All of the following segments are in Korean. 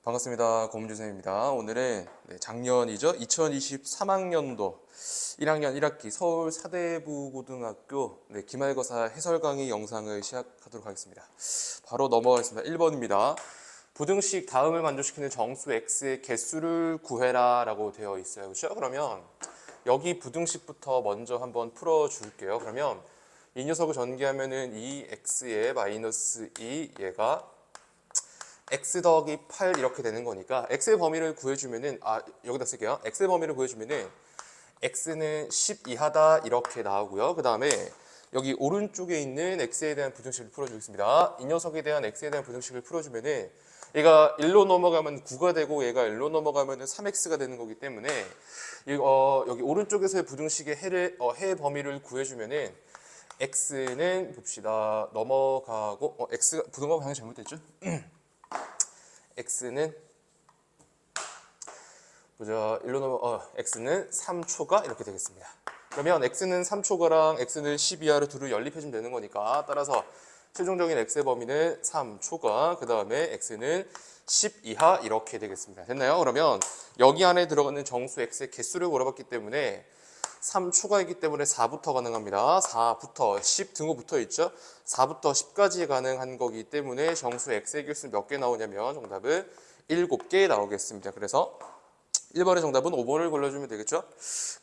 반갑습니다. 고문주 선생님입니다. 오늘은 작년이죠. 2023학년도 1학년 1학기 서울 사대부고등학교 기말고사 해설 강의 영상을 시작하도록 하겠습니다. 바로 넘어가겠습니다. 1번입니다. 부등식 다음을 만족시키는 정수 x의 개수를 구해라 라고 되어 있어요. 그렇죠? 그러면 여기 부등식부터 먼저 한번 풀어줄게요. 그러면 이 녀석을 전개하면은 이 x의 마이너스 2 얘가 x 더하기 8 이렇게 되는 거니까 x의 범위를 구해주면은 여기다 쓸게요. x의 범위를 구해주면은 x는 10 이하다 이렇게 나오고요. 그 다음에 여기 오른쪽에 있는 x에 대한 부등식을 풀어주겠습니다. 이 녀석에 대한 x에 대한 부등식을 풀어주면은 얘가 1로 넘어가면 9가 되고 얘가 1로 넘어가면 3x가 되는 거기 때문에 여기 오른쪽에서의 부등식의 해 범위를 구해주면은 x는 봅시다. 넘어가고 x가 부등호가 방향 잘못됐죠? x는 보자. x는 3초가 이렇게 되겠습니다. 그러면 x는 3초가랑 x는 10 이하로 둘을 연립해주면 되는 거니까 따라서 최종적인 x의 범위는 3초가 그 다음에 x는 10 이하 이렇게 되겠습니다. 됐나요? 그러면 여기 안에 들어가는 정수 x의 개수를 물어봤기 때문에 3초가 있기 때문에 4부터 가능합니다. 4부터 10 등호 붙어 있죠. 4부터 10까지 가능한 거기 때문에 정수 x의 개수는 몇 개 나오냐면 정답은 7개 나오겠습니다. 그래서 1번의 정답은 5번을 골라주면 되겠죠.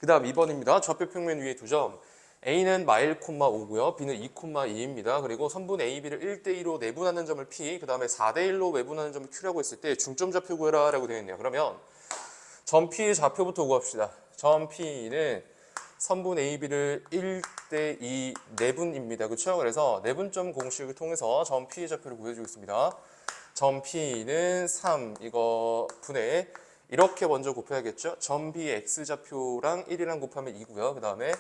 그 다음 2번입니다. 좌표 평면 위에 2점. A는 마일, 5고요. B는 2, 2입니다. 그리고 선분 A, B를 1대2로 내분하는 점을 P, 그 다음에 4대1로 외분하는 점을 Q라고 했을 때 중점 좌표 구해라 라고 되어 있네요. 그러면 점 P의 좌표부터 구합시다. 점 P는 선분 A, B를 1대2 내분입니다. 그렇죠? 그래서 내분점 공식을 통해서 점 P의 좌표를 구해주겠습니다. 점 P는 3 이거 분해 이렇게 먼저 곱해야겠죠? 점 B의 X좌표랑 1이랑 곱하면 2고요. 그 다음에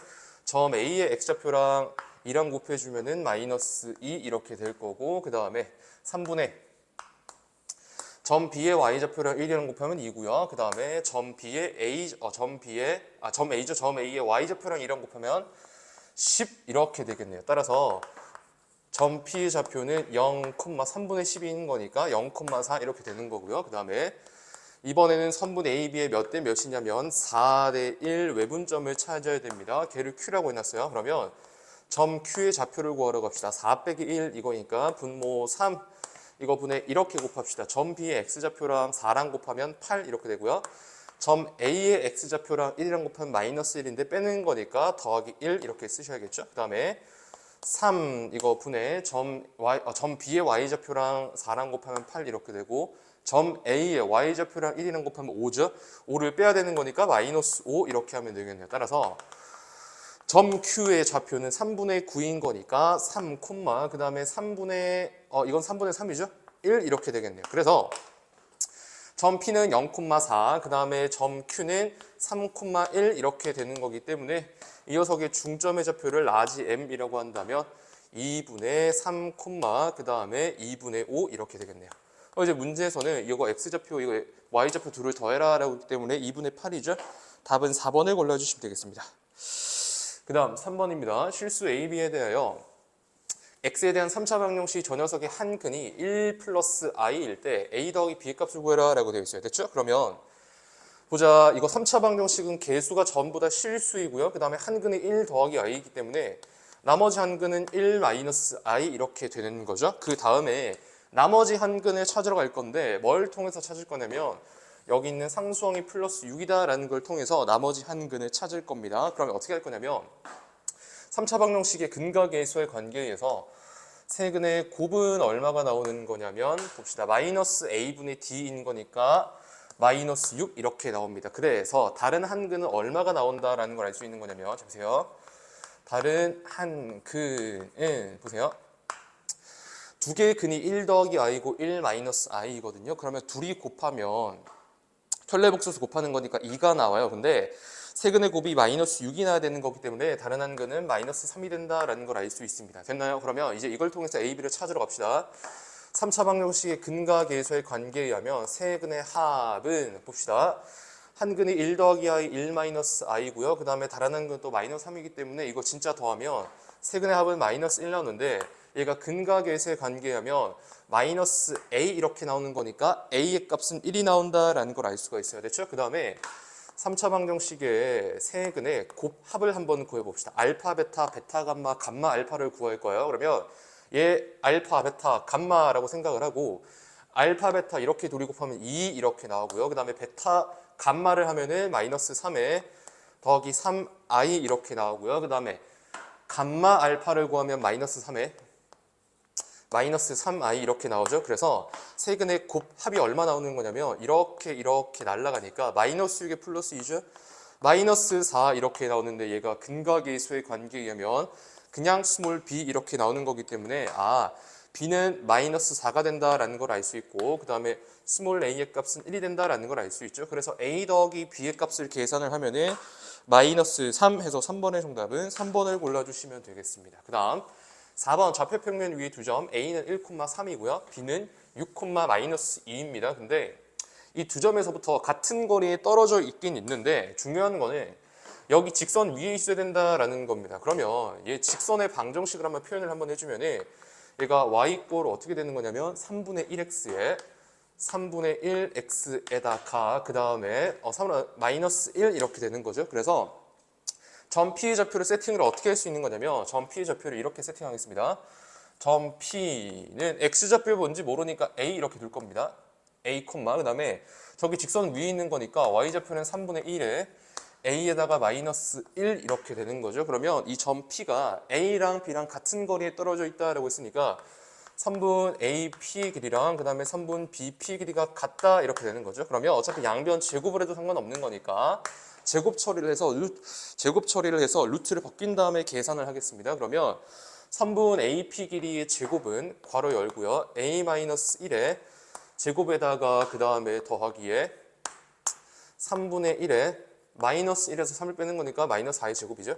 점 A의 X좌표랑 2랑 곱해주면은 마이너스 2 이렇게 될 거고 그 다음에 3분의 점 B의 Y좌표랑 1이랑 곱하면 2고요. 그 다음에 점 A의 Y좌표랑 2랑 곱하면 10 이렇게 되겠네요. 따라서 점 P의 좌표는 0,3분의 10인 거니까 0,4 이렇게 되는 거고요. 그 다음에 이번에는 선분 A, B의 몇 대 몇이냐면 4대1 외분점을 찾아야 됩니다. 걔를 Q라고 해놨어요. 그러면 점 Q의 좌표를 구하러 갑시다. 4 빼기 1 이거니까 분모 3 이거 분해 이렇게 곱합시다. 점 B의 X좌표랑 4랑 곱하면 8 이렇게 되고요. 점 A의 X좌표랑 1이랑 곱하면 마이너스 1인데 빼는 거니까 더하기 1 이렇게 쓰셔야겠죠. 그 다음에 3 이거 분해 점 B의 Y좌표랑 4랑 곱하면 8 이렇게 되고 점 A의 Y좌표랑 1이랑 곱하면 5죠. 5를 빼야 되는 거니까 마이너스 5 이렇게 하면 되겠네요. 따라서 점 Q의 좌표는 3분의 9인 거니까 3, 그 다음에 3분의 이건 3분의 3이죠. 1 이렇게 되겠네요. 그래서 점 P는 0,4 그 다음에 점 Q는 3,1 이렇게 되는 거기 때문에 이 녀석의 중점의 좌표를 라지 M이라고 한다면 2분의 3, 그 다음에 2분의 5 이렇게 되겠네요. 이제 문제에서는 이거 X좌표, 이거 Y좌표 둘을 더해라 라고 했기 때문에 2분의 8이죠. 답은 4번을 골라주시면 되겠습니다. 그 다음 3번입니다. 실수 A, B에 대하여 X에 대한 3차 방정식 저 녀석의 한 근이 1 플러스 I일 때 A 더하기 B의 값을 구해라 라고 되어 있어요. 됐죠? 그러면 보자. 이거 3차 방정식은 개수가 전부 다 실수이고요. 그 다음에 한 근이 1 더하기 I이기 때문에 나머지 한 근은 1 마이너스 I 이렇게 되는 거죠. 그 다음에 나머지 한 근을 찾으러 갈 건데 뭘 통해서 찾을 거냐면 여기 있는 상수항이 플러스 6이다 라는 걸 통해서 나머지 한 근을 찾을 겁니다. 그러면 어떻게 할 거냐면 3차 방정식의 근과 계수의 관계에 의해서 세 근의 곱은 얼마가 나오는 거냐면 봅시다. 마이너스 A분의 D인 거니까 마이너스 6 이렇게 나옵니다. 그래서 다른 한 근은 얼마가 나온다라는 걸 알 수 있는 거냐면 자 보세요. 다른 한 근은 보세요. 두 개의 근이 1 더하기 i고 1 마이너스 i거든요. 그러면 둘이 곱하면 편례복소수 곱하는 거니까 2가 나와요. 근데 세 근의 곱이 마이너스 6이 나야 되는 거기 때문에 다른 한 근은 마이너스 3이 된다라는 걸 알 수 있습니다. 됐나요? 그러면 이제 이걸 통해서 A, B를 찾으러 갑시다. 3차 방정식의 근과 계수의 관계에 의하면 세 근의 합은 봅시다. 한 근이 1 더하기 i 1 마이너스 i고요. 그 다음에 다른 한 근은 또 마이너스 3이기 때문에 이거 진짜 더하면 세 근의 합은 마이너스 1 나오는데 얘가 근각에서의 관계하면 마이너스 a 이렇게 나오는 거니까 a의 값은 1이 나온다라는 걸 알 수가 있어요. 됐죠? 그 다음에 3차 방정식의 세근의 곱합을 한번 구해봅시다. 알파, 베타, 베타, 감마, 감마, 알파를 구할 거예요. 그러면 얘 알파, 베타, 감마라고 생각을 하고 알파, 베타 이렇게 둘이 곱하면 2 이렇게 나오고요. 그 다음에 베타, 감마를 하면은 마이너스 3에 더하기 3i 이렇게 나오고요. 그 다음에 감마 알파를 구하면 마이너스 3에 마이너스 3i 이렇게 나오죠. 그래서 세근의 곱합이 얼마 나오는 거냐면 이렇게 날아가니까 마이너스 6에 플러스 2죠. 마이너스 4 이렇게 나오는데 얘가 근각의 수의 관계에 의하면 그냥 스몰 b 이렇게 나오는 거기 때문에 b는 마이너스 4가 된다라는 걸 알 수 있고 그 다음에 스몰 a의 값은 1이 된다라는 걸 알 수 있죠. 그래서 a 더하기 b의 값을 계산을 하면은 마이너스 3 해서 3번의 정답은 3번을 골라주시면 되겠습니다. 그 다음 4번 좌표평면 위에 두 점 A는 1,3이고요. B는 6,-2입니다. 근데 이 두 점에서부터 같은 거리에 떨어져 있긴 있는데 중요한 거는 여기 직선 위에 있어야 된다라는 겁니다. 그러면 얘 직선의 방정식을 한번 표현을 한번 해주면은 얘가 y=, 어떻게 되는 거냐면 3분의 1x에 3분의 1x에다가 그 다음에 마이너스 1 이렇게 되는 거죠. 그래서 점 P의 좌표를 세팅을 어떻게 할 수 있는 거냐면 점 P의 좌표를 이렇게 세팅하겠습니다. 점 P는 X좌표 뭔지 모르니까 A 이렇게 둘 겁니다. A, 그 다음에 저기 직선 위에 있는 거니까 Y좌표는 3분의 1에 A에다가 마이너스 1 이렇게 되는 거죠. 그러면 이 점 P가 A랑 B랑 같은 거리에 떨어져 있다라고 했으니까 3분 AP 길이랑 그 다음에 3분 BP 길이가 같다 이렇게 되는 거죠. 그러면 어차피 양변 제곱을 해도 상관없는 거니까 제곱 처리를 해서 루트를 바뀐 다음에 계산을 하겠습니다. 그러면 3분 AP 길이의 제곱은 괄호 열고요. A-1에 제곱에다가 그 다음에 더하기에 3분의 1에 마이너스 1에서 3을 빼는 거니까 마이너스 4의 제곱이죠.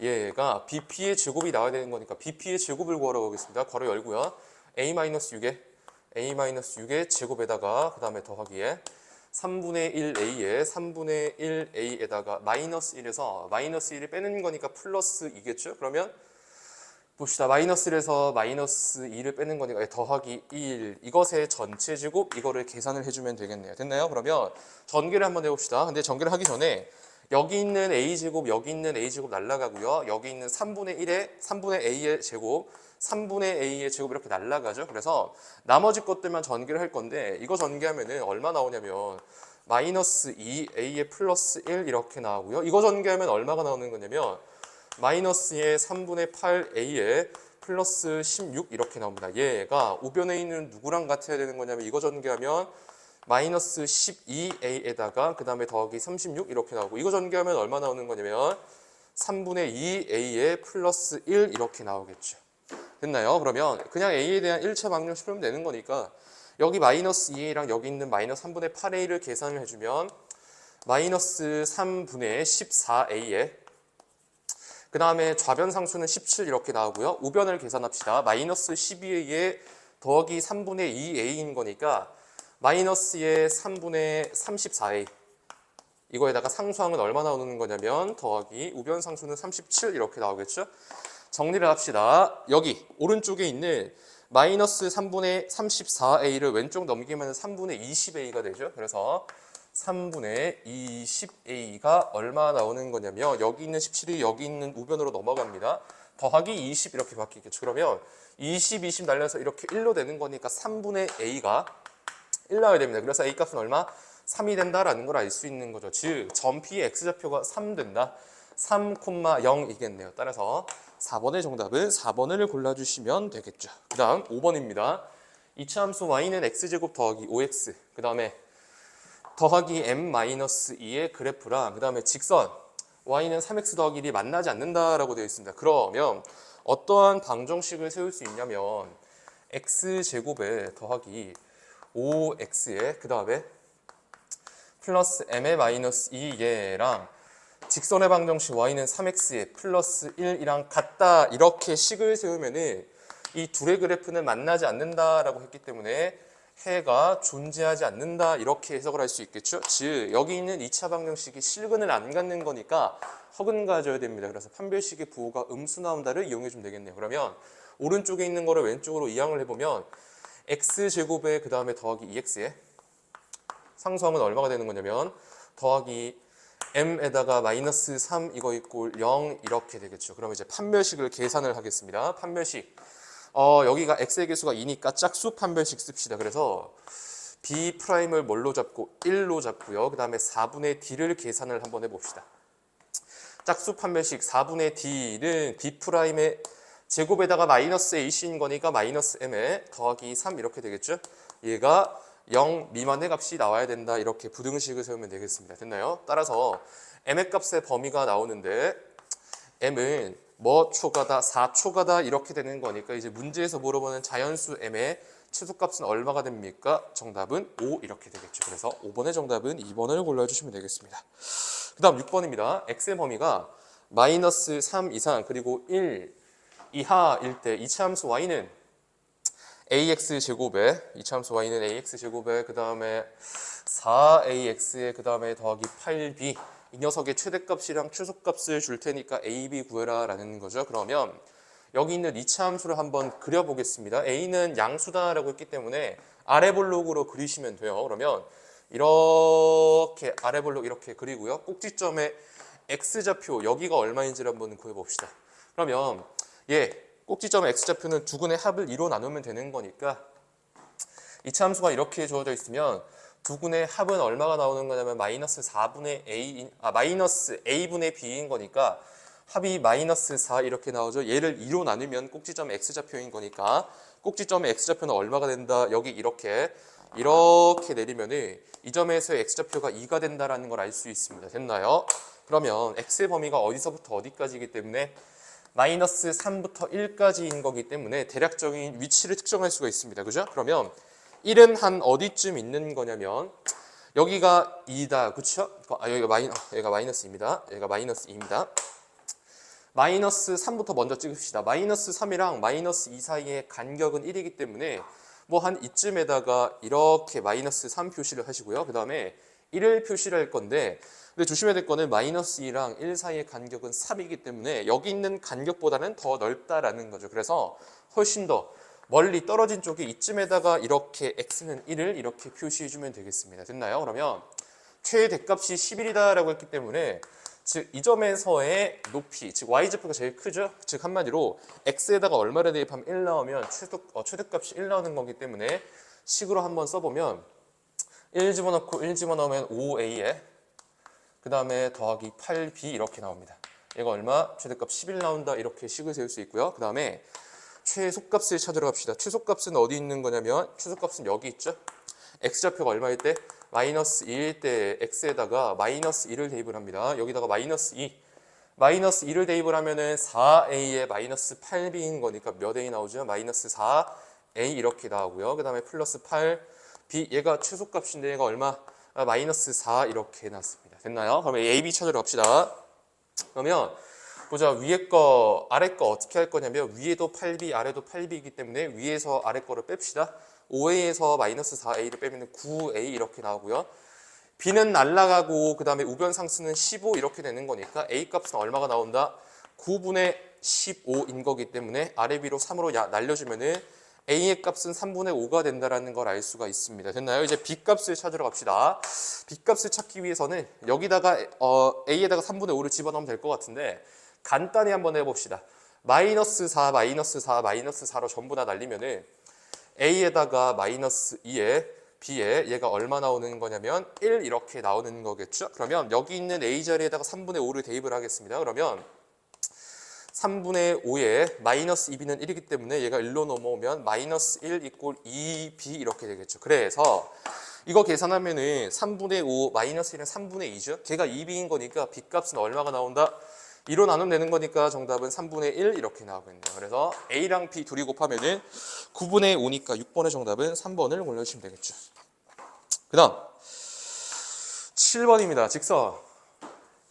얘가 BP의 제곱이 나와야 되는 거니까 BP의 제곱을 구하러 가겠습니다. 괄호 열고요. A-6의 제곱에다가 그 다음에 더하기에 3분의 1a에 3분의 1a에다가 마이너스 1에서 마이너스 1을 빼는 거니까 플러스 2겠죠? 그러면 봅시다. 마이너스 1에서 마이너스 2를 빼는 거니까 더하기 1 이것의 전체 제곱 이거를 계산을 해주면 되겠네요. 됐나요? 그러면 전개를 한번 해봅시다. 근데 전개를 하기 전에 여기 있는 a제곱 여기 있는 a제곱 날라가고요. 여기 있는 3분의 a의 제곱 3분의 a의 제곱 이렇게 날라가죠. 그래서 나머지 것들만 전개를 할 건데 이거 전개하면은 얼마 나오냐면 마이너스 2a의 플러스 1 이렇게 나오고요. 이거 전개하면 얼마가 나오는 거냐면 마이너스의 3분의 8a의 플러스 16 이렇게 나옵니다. 얘가 우변에 있는 누구랑 같아야 되는 거냐면 이거 전개하면 마이너스 12a에다가 그 다음에 더하기 36 이렇게 나오고 이거 전개하면 얼마 나오는 거냐면 3분의 2a의 플러스 1 이렇게 나오겠죠. 됐나요? 그러면 그냥 a에 대한 1차 방정식 풀면 되는 거니까 여기 마이너스 2a랑 여기 있는 마이너스 3분의 8a를 계산을 해주면 마이너스 3분의 14a에 그 다음에 좌변 상수는 17 이렇게 나오고요. 우변을 계산합시다. 마이너스 12a에 더하기 3분의 2a인 거니까 마이너스의 3분의 34a 이거에다가 상수항은 얼마 나오는 거냐면 더하기 우변 상수는 37 이렇게 나오겠죠. 정리를 합시다. 여기 오른쪽에 있는 마이너스 3분의 34a를 왼쪽 넘기면 3분의 20a가 되죠. 그래서 3분의 20a가 얼마 나오는 거냐면 여기 있는 17이 여기 있는 우변으로 넘어갑니다. 더하기 20 이렇게 바뀌겠죠. 그러면 20 날려서 이렇게 1로 되는 거니까 3분의 a가 1 나와야 됩니다. 그래서 a 값은 얼마? 3이 된다라는 걸 알 수 있는 거죠. 즉, 점 P의 x좌표가 3 된다. 3,0이겠네요. 따라서 4번의 정답은 4번을 골라주시면 되겠죠. 그 다음 5번입니다. 이차함수 y는 x제곱 더하기 5x 그 다음에 더하기 m-2의 그래프랑 그 다음에 직선 y는 3x 더하기 1이 만나지 않는다라고 되어 있습니다. 그러면 어떠한 방정식을 세울 수 있냐면 x제곱에 더하기 5x에 그 다음에 플러스 m의 마이너스 2얘랑 직선의 방정식 y는 3x에 플러스 1이랑 같다 이렇게 식을 세우면은 이 둘의 그래프는 만나지 않는다라고 했기 때문에 해가 존재하지 않는다 이렇게 해석을 할 수 있겠죠. 즉 여기 있는 2차 방정식이 실근을 안 갖는 거니까 허근 가져야 됩니다. 그래서 판별식의 부호가 음수 나온다를 이용해 주면 되겠네요. 그러면 오른쪽에 있는 거를 왼쪽으로 이항을 해보면 x제곱에 그 다음에 더하기 2x에 상수함은 얼마가 되는 거냐면 더하기 m에다가 마이너스 3 이거 이꼴 0 이렇게 되겠죠. 그럼 이제 판별식을 계산을 하겠습니다. 판별식 여기가 x의 개수가 2니까 짝수 판별식 씁시다. 그래서 b'을 뭘로 잡고 1로 잡고요. 그 다음에 4분의 d를 계산을 한번 해봅시다. 짝수 판별식 4분의 d는 b'의 제곱에다가 마이너스 ac인 거니까 마이너스 m에 더하기 3 이렇게 되겠죠. 얘가 0 미만의 값이 나와야 된다. 이렇게 부등식을 세우면 되겠습니다. 됐나요? 따라서 m의 값의 범위가 나오는데 m은 뭐 초가다, 4초가다 이렇게 되는 거니까 이제 문제에서 물어보는 자연수 m의 최소값은 얼마가 됩니까? 정답은 5 이렇게 되겠죠. 그래서 5번의 정답은 2번을 골라주시면 되겠습니다. 그 다음 6번입니다. x의 범위가 마이너스 3 이상 그리고 1 이하일 때 이차함수 y는 ax제곱에 이차함수 y는 ax제곱에 그 다음에 4ax에 그 다음에 더하기 8b 이 녀석의 최대값이랑 최소값을 줄 테니까 a, b 구해라 라는 거죠. 그러면 여기 있는 이차함수를 한번 그려보겠습니다. a는 양수다라고 했기 때문에 아래 볼록으로 그리시면 돼요. 그러면 이렇게 아래 볼록 이렇게 그리고요. 꼭지점에 x좌표 여기가 얼마인지를 한번 구해봅시다. 그러면 꼭지점의 x좌표는 두근의 합을 2로 나누면 되는 거니까 이차함수가 이렇게 주어져 있으면 두근의 합은 얼마가 나오는 거냐면 마이너스 4분의 a, 마이너스 a분의 b인 거니까 합이 마이너스 4 이렇게 나오죠. 얘를 2로 나누면 꼭지점 x좌표인 거니까 꼭지점의 x좌표는 얼마가 된다. 여기 이렇게 내리면은 이 점에서의 x좌표가 2가 된다라는 걸 알 수 있습니다. 됐나요? 그러면 x의 범위가 어디서부터 어디까지이기 때문에 마이너스 3부터 1까지인 거기 때문에 대략적인 위치를 특정할 수가 있습니다. 그죠? 그러면 1은 한 어디쯤 있는 거냐면 여기가 2다. 그쵸? 여기가 마이너스입니다. 여기가 마이너스 2입니다. 마이너스 3부터 먼저 찍읍시다. 마이너스 3이랑 마이너스 2 사이의 간격은 1이기 때문에 뭐 한 이쯤에다가 이렇게 마이너스 3 표시를 하시고요. 그 다음에 1을 표시를 할 건데 근데 조심해야 될 거는 마이너스 2랑 1 사이의 간격은 3이기 때문에 여기 있는 간격보다는 더 넓다라는 거죠. 그래서 훨씬 더 멀리 떨어진 쪽이 이쯤에다가 이렇게 x는 1을 이렇게 표시해주면 되겠습니다. 됐나요? 그러면 최대값이 11이다라고 했기 때문에 즉 이 점에서의 높이, 즉 y좌표가 제일 크죠? 즉 한마디로 x에다가 얼마를 대입하면 1 나오면 최대값이 1 나오는 거기 때문에 식으로 한번 써보면 1 집어넣고 1 집어넣으면 5a에 그 다음에 더하기 8b 이렇게 나옵니다. 얘가 얼마? 최대값 11 나온다. 이렇게 식을 세울 수 있고요. 그 다음에 최소값을 찾으러 갑시다. 최소값은 어디 있는 거냐면 최소값은 여기 있죠. x좌표가 얼마일 때? 마이너스 2일 때 x에다가 마이너스 2를 대입을 합니다. 여기다가 마이너스 2. 마이너스 2를 대입을 하면은 4a에 마이너스 8b인 거니까 몇 a 나오죠? 마이너스 4a 이렇게 나오고요. 그 다음에 플러스 8b 얘가 최소값인데 얘가 얼마? 마이너스 4 이렇게 해놨습니다. 됐나요? 그러면 a, b 찾으러 갑시다. 그러면 보자. 위에 거, 아래 거 어떻게 할 거냐면 위에도 8b, 아래도 8b이기 때문에 위에서 아래 거를 뺍시다. 5a에서 마이너스 4a를 빼면 9a 이렇게 나오고요. b는 날라가고 그 다음에 우변상수는 15 이렇게 되는 거니까 a 값은 얼마가 나온다? 9분의 15인 거기 때문에 아래 위로 3으로 날려주면은 a의 값은 3분의 5가 된다는 걸 알 수가 있습니다. 됐나요? 이제 b 값을 찾으러 갑시다. b 값을 찾기 위해서는 여기다가 a에다가 3분의 5를 집어넣으면 될 것 같은데 간단히 한번 해봅시다. 마이너스 4, 마이너스 4, 마이너스 4로 전부 다 날리면은 a에다가 마이너스 2에 b에 얘가 얼마 나오는 거냐면 1 이렇게 나오는 거겠죠. 그러면 여기 있는 a 자리에다가 3분의 5를 대입을 하겠습니다. 그러면 3분의 5에 마이너스 2b는 1이기 때문에 얘가 1로 넘어오면 마이너스 1 이꼴 2b 이렇게 되겠죠. 그래서 이거 계산하면은 3분의 5 마이너스 1은 3분의 2죠. 걔가 2b인 거니까 b 값은 얼마가 나온다? 2로 나누면 되는 거니까 정답은 3분의 1 이렇게 나오겠네요. 그래서 a랑 b 둘이 곱하면은 9분의 5니까 6번의 정답은 3번을 골라주시면 되겠죠. 그 다음 7번입니다. 직선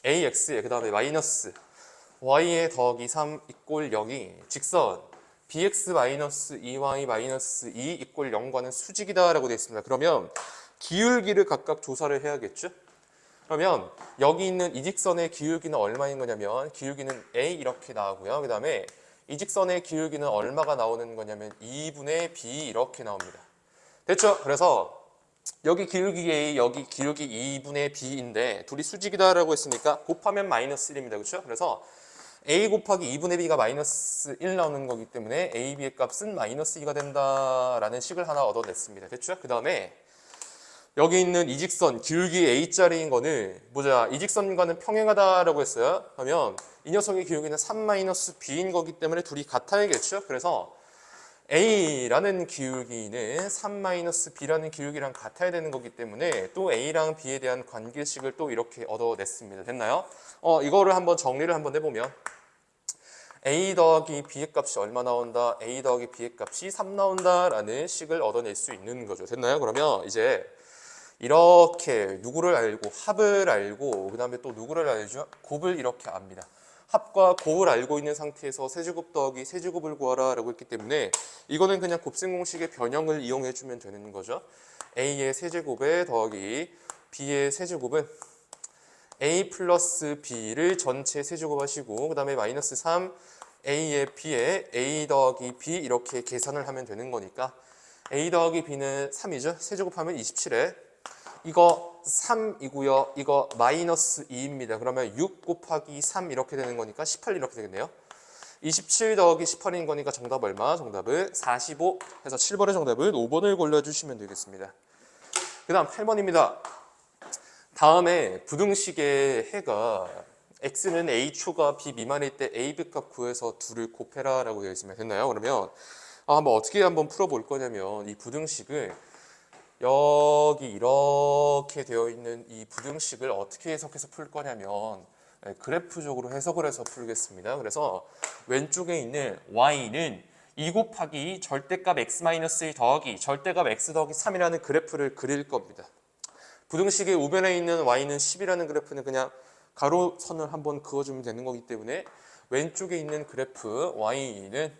ax에 그 다음에 마이너스 y에 더하기 3 이꼴 0이 직선 bx 마이너스 2y 마이너스 2 이꼴 0과는 수직이다 라고 되어 있습니다. 그러면 기울기를 각각 조사를 해야겠죠. 그러면 여기 있는 이 직선의 기울기는 얼마인 거냐면 기울기는 a 이렇게 나오고요. 그 다음에 이 직선의 기울기는 얼마가 나오는 거냐면 2분의 b 이렇게 나옵니다. 됐죠? 그래서 여기 기울기 A, 여기 기울기 2분의 b인데 둘이 수직이다라고 했으니까 곱하면 마이너스 1입니다. 그렇죠? 그래서 a 곱하기 2분의 b가 마이너스 1 나오는 거기 때문에 a, b의 값은 마이너스 2가 된다라는 식을 하나 얻어냈습니다. 됐죠? 그 다음에 여기 있는 이 직선 기울기 a짜리인 거는 보자. 이 직선과는 평행하다라고 했어요. 그러면 이 녀석의 기울기는 3-b인 거기 때문에 둘이 같아야겠죠? 그래서 a라는 기울기는 3-b라는 기울기랑 같아야 되는 거기 때문에 또 a랑 b에 대한 관계식을 또 이렇게 얻어냈습니다. 됐나요? 이거를 한번 정리를 한번 해보면 a 더하기 b의 값이 얼마 나온다? a 더하기 b의 값이 3 나온다라는 식을 얻어낼 수 있는 거죠. 됐나요? 그러면 이제 이렇게 누구를 알고 합을 알고 그 다음에 또 누구를 알죠? 곱을 이렇게 압니다. 합과 곱을 알고 있는 상태에서 세제곱 더하기 세제곱을 구하라 라고 했기 때문에 이거는 그냥 곱셈 공식의 변형을 이용해 주면 되는 거죠. a의 세제곱에 더하기 b의 세제곱은 a 플러스 b를 전체 세제곱 하시고 그 다음에 마이너스 3 a의 b에 a 더하기 b 이렇게 계산을 하면 되는 거니까 a 더하기 b는 3이죠. 세제곱하면 27에 이거 3이고요. 이거 마이너스 2입니다. 그러면 6 곱하기 3 이렇게 되는 거니까 18 이렇게 되겠네요. 27 더하기 18인 거니까 정답 얼마? 정답은 45 해서 7번의 정답은 5번을 골라주시면 되겠습니다. 그 다음 8번입니다. 다음에 부등식의 해가 x는 a 초과 b 미만일 때 a 값 구해서 둘을 곱해라 라고 되어 있으면 됐나요? 그러면 한번 어떻게 한번 풀어볼 거냐면 이 부등식을 여기 이렇게 되어 있는 이 부등식을 어떻게 해석해서 풀 거냐면 그래프적으로 해석을 해서 풀겠습니다. 그래서 왼쪽에 있는 y는 2 곱하기 절대값 x-1 더하기 절대값 x 더하기 3이라는 그래프를 그릴 겁니다. 부등식의 우변에 있는 y는 10이라는 그래프는 그냥 가로선을 한번 그어주면 되는 거기 때문에 왼쪽에 있는 그래프 y는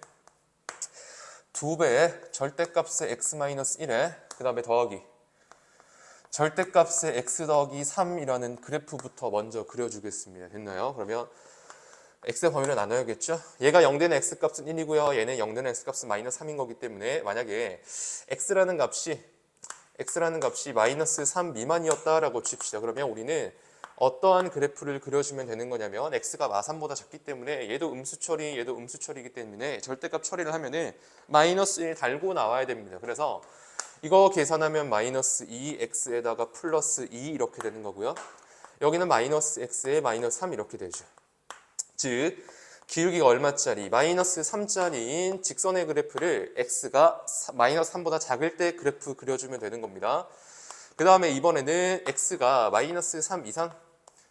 2배의 절대값의 x-1에 그 다음에 더하기 절대값의 x 더하기 3이라는 그래프부터 먼저 그려주겠습니다. 됐나요? 그러면 x의 범위를 나눠야겠죠? 얘가 0되는 x값은 1이고요. 얘는 0되는 x값은 마이너스 3인 거기 때문에 만약에 x라는 값이 마이너스 3 미만이었다라고 칩시다. 그러면 우리는 어떠한 그래프를 그려주면 되는 거냐면 x가 마3보다 작기 때문에 얘도 음수 처리, 얘도 음수 처리이기 때문에 절대값 처리를 하면은 마이너스 1 달고 나와야 됩니다. 그래서 이거 계산하면 마이너스 2x에다가 플러스 2 이렇게 되는 거고요. 여기는 마이너스 x에 마이너스 3 이렇게 되죠. 즉 기울기가 얼마짜리? 마이너스 3짜리인 직선의 그래프를 x가 마이너스 3보다 작을 때 그래프 그려주면 되는 겁니다. 그 다음에 이번에는 x가 마이너스 3 이상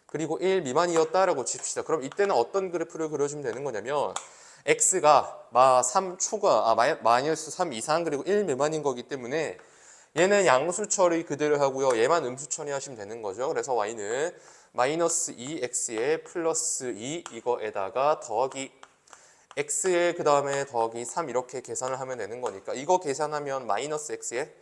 그리고 1 미만이었다라고 칩시다. 그럼 이때는 어떤 그래프를 그려주면 되는 거냐면 x가 마3 초과 마이너스 3 이상 그리고 1 미만인 거기 때문에 얘는 양수 처리 그대로 하고요. 얘만 음수 처리하시면 되는 거죠. 그래서 y는 마이너스 2x에 플러스 2 이거에다가 더하기 x에 그 다음에 더하기 3 이렇게 계산을 하면 되는 거니까 이거 계산하면 마이너스 x에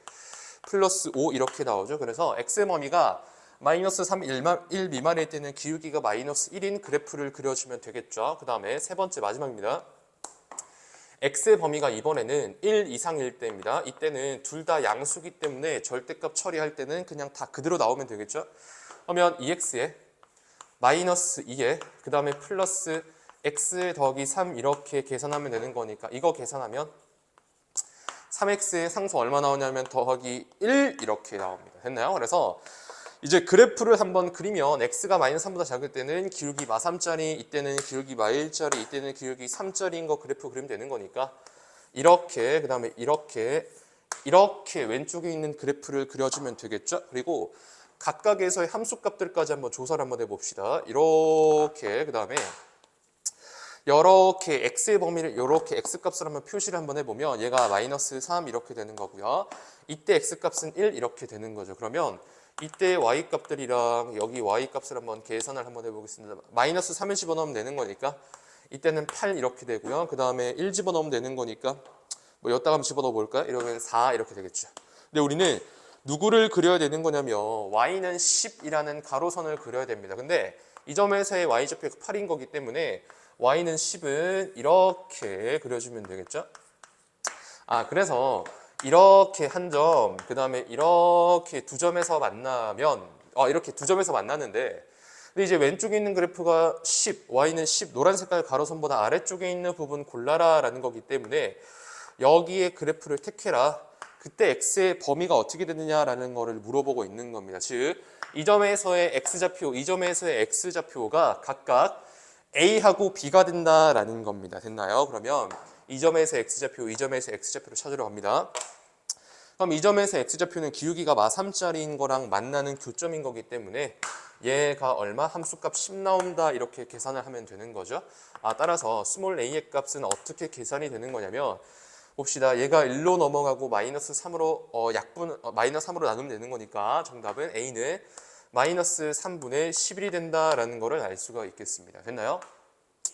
플러스 5 이렇게 나오죠. 그래서 x의 범위가 마이너스 3, 1 미만일 때는 기울기가 마이너스 1인 그래프를 그려주면 되겠죠. 그 다음에 세 번째 마지막입니다. x의 범위가 이번에는 1 이상일 때입니다. 이때는 둘 다 양수기 때문에 절대값 처리할 때는 그냥 다 그대로 나오면 되겠죠. 그러면 2x에 마이너스 2에 그 다음에 플러스 x 더하기 3 이렇게 계산하면 되는 거니까 이거 계산하면 3x의 상수 얼마 나오냐면 더하기 1 이렇게 나옵니다. 됐나요? 그래서 이제 그래프를 한번 그리면 x가 마이너스 3보다 작을 때는 기울기 마3짜리, 이때는 기울기 마1짜리, 이때는 기울기 3짜리인 거 그래프 그리면 되는 거니까 이렇게 그 다음에 이렇게 왼쪽에 있는 그래프를 그려주면 되겠죠. 그리고 각각에서의 함수값들까지 한번 조사를 한번 해봅시다. 이렇게 그 다음에 이렇게 x의 범위를 이렇게 x값을 한번 표시를 한번 해보면 얘가 마이너스 3 이렇게 되는 거고요. 이때 x값은 1 이렇게 되는 거죠. 그러면 이때 y값들이랑 여기 y값을 한번 계산을 한번 해보겠습니다. 마이너스 3을 집어넣으면 되는 거니까 이때는 8 이렇게 되고요. 그 다음에 1 집어넣으면 되는 거니까 뭐 여기다가 한번 집어넣어 볼까요? 이러면 4 이렇게 되겠죠. 근데 우리는 누구를 그려야 되는 거냐면 y는 10이라는 가로선을 그려야 됩니다. 근데 이 점에서의 y좌표가 8인 거기 때문에 y는 10은 이렇게 그려주면 되겠죠? 그래서 이렇게 한 점, 그 다음에 이렇게 두 점에서 만나면, 이렇게 두 점에서 만나는데, 근데 이제 왼쪽에 있는 그래프가 10, y는 10, 노란 색깔 가로선보다 아래쪽에 있는 부분 골라라 라는 거기 때문에 여기에 그래프를 택해라. 그때 x의 범위가 어떻게 되느냐라는 거를 물어보고 있는 겁니다. 즉, 이 점에서의 x좌표, 이 점에서의 x좌표가 각각 a하고 b가 된다라는 겁니다. 됐나요? 그러면 이 점에서 x좌표, 이 점에서 x좌표를 찾으러 갑니다. 그럼 이 점에서 x좌표는 기울기가 마 3짜리인 거랑 만나는 교점인 거기 때문에 얘가 얼마? 함수값 10 나온다 이렇게 계산을 하면 되는 거죠. 따라서 스몰 a의 값은 어떻게 계산이 되는 거냐면 봅시다. 얘가 1로 넘어가고 마이너스 3으로 마이너스 3으로 나누면 되는 거니까 정답은 a는 마이너스 3분의 11이 된다라는 거를 알 수가 있겠습니다. 됐나요?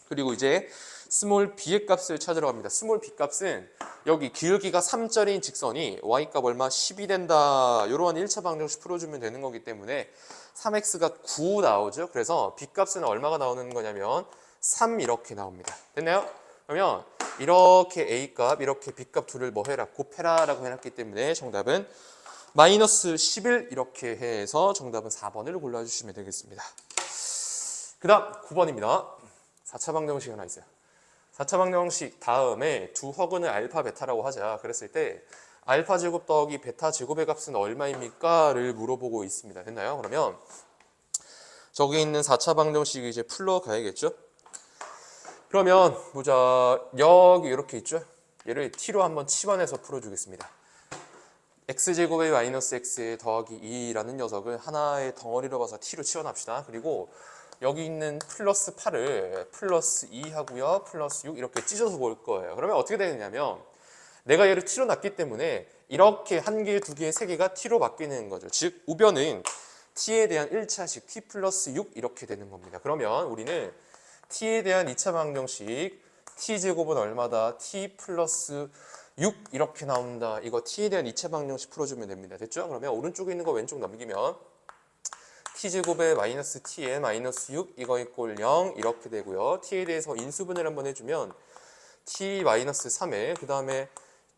그리고 이제 스몰 b의 값을 찾으러 갑니다. 스몰 b 값은 여기 기울기가 3짜리인 직선이 y값 얼마? 10이 된다. 이러한 1차 방정식 풀어주면 되는 거기 때문에 3x가 9 나오죠. 그래서 b 값은 얼마가 나오는 거냐면 3 이렇게 나옵니다. 됐나요? 그러면 이렇게 a값, 이렇게 b값 둘을 뭐 해라? 곱해라 라고 해놨기 때문에 정답은 마이너스 11 이렇게 해서 정답은 4번을 골라주시면 되겠습니다. 그 다음 9번입니다. 4차 방정식 하나 있어요. 4차 방정식 다음에 두 허근을 알파 베타라고 하자. 그랬을 때 알파 제곱 더하기 베타 제곱의 값은 얼마입니까? 를 물어보고 있습니다. 됐나요? 그러면 저기 있는 4차 방정식 이제 풀러 가야겠죠? 그러면 보자. 여기 이렇게 있죠? 얘를 t로 한번 치환해서 풀어주겠습니다. x제곱의 마이너스 x 더하기 2라는 녀석을 하나의 덩어리로 봐서 t로 치환합시다. 그리고 여기 있는 플러스 8을 플러스 2 하고요. 플러스 6 이렇게 찢어서 볼 거예요. 그러면 어떻게 되느냐면 내가 얘를 t로 놨기 때문에 이렇게 한 개, 두 개, 세 개가 t로 바뀌는 거죠. 즉 우변은 t에 대한 1차식 t 플러스 6 이렇게 되는 겁니다. 그러면 우리는 t에 대한 2차 방정식 t제곱은 얼마다? t 플러스 6 이렇게 나온다. 이거 t에 대한 2차 방정식 풀어주면 됩니다. 됐죠? 그러면 오른쪽에 있는 거 왼쪽 넘기면 t제곱에 마이너스 t에 마이너스 6 이거 이꼴 0 이렇게 되고요. t에 대해서 인수분해를 한번 해주면 t 마이너스 3에 그 다음에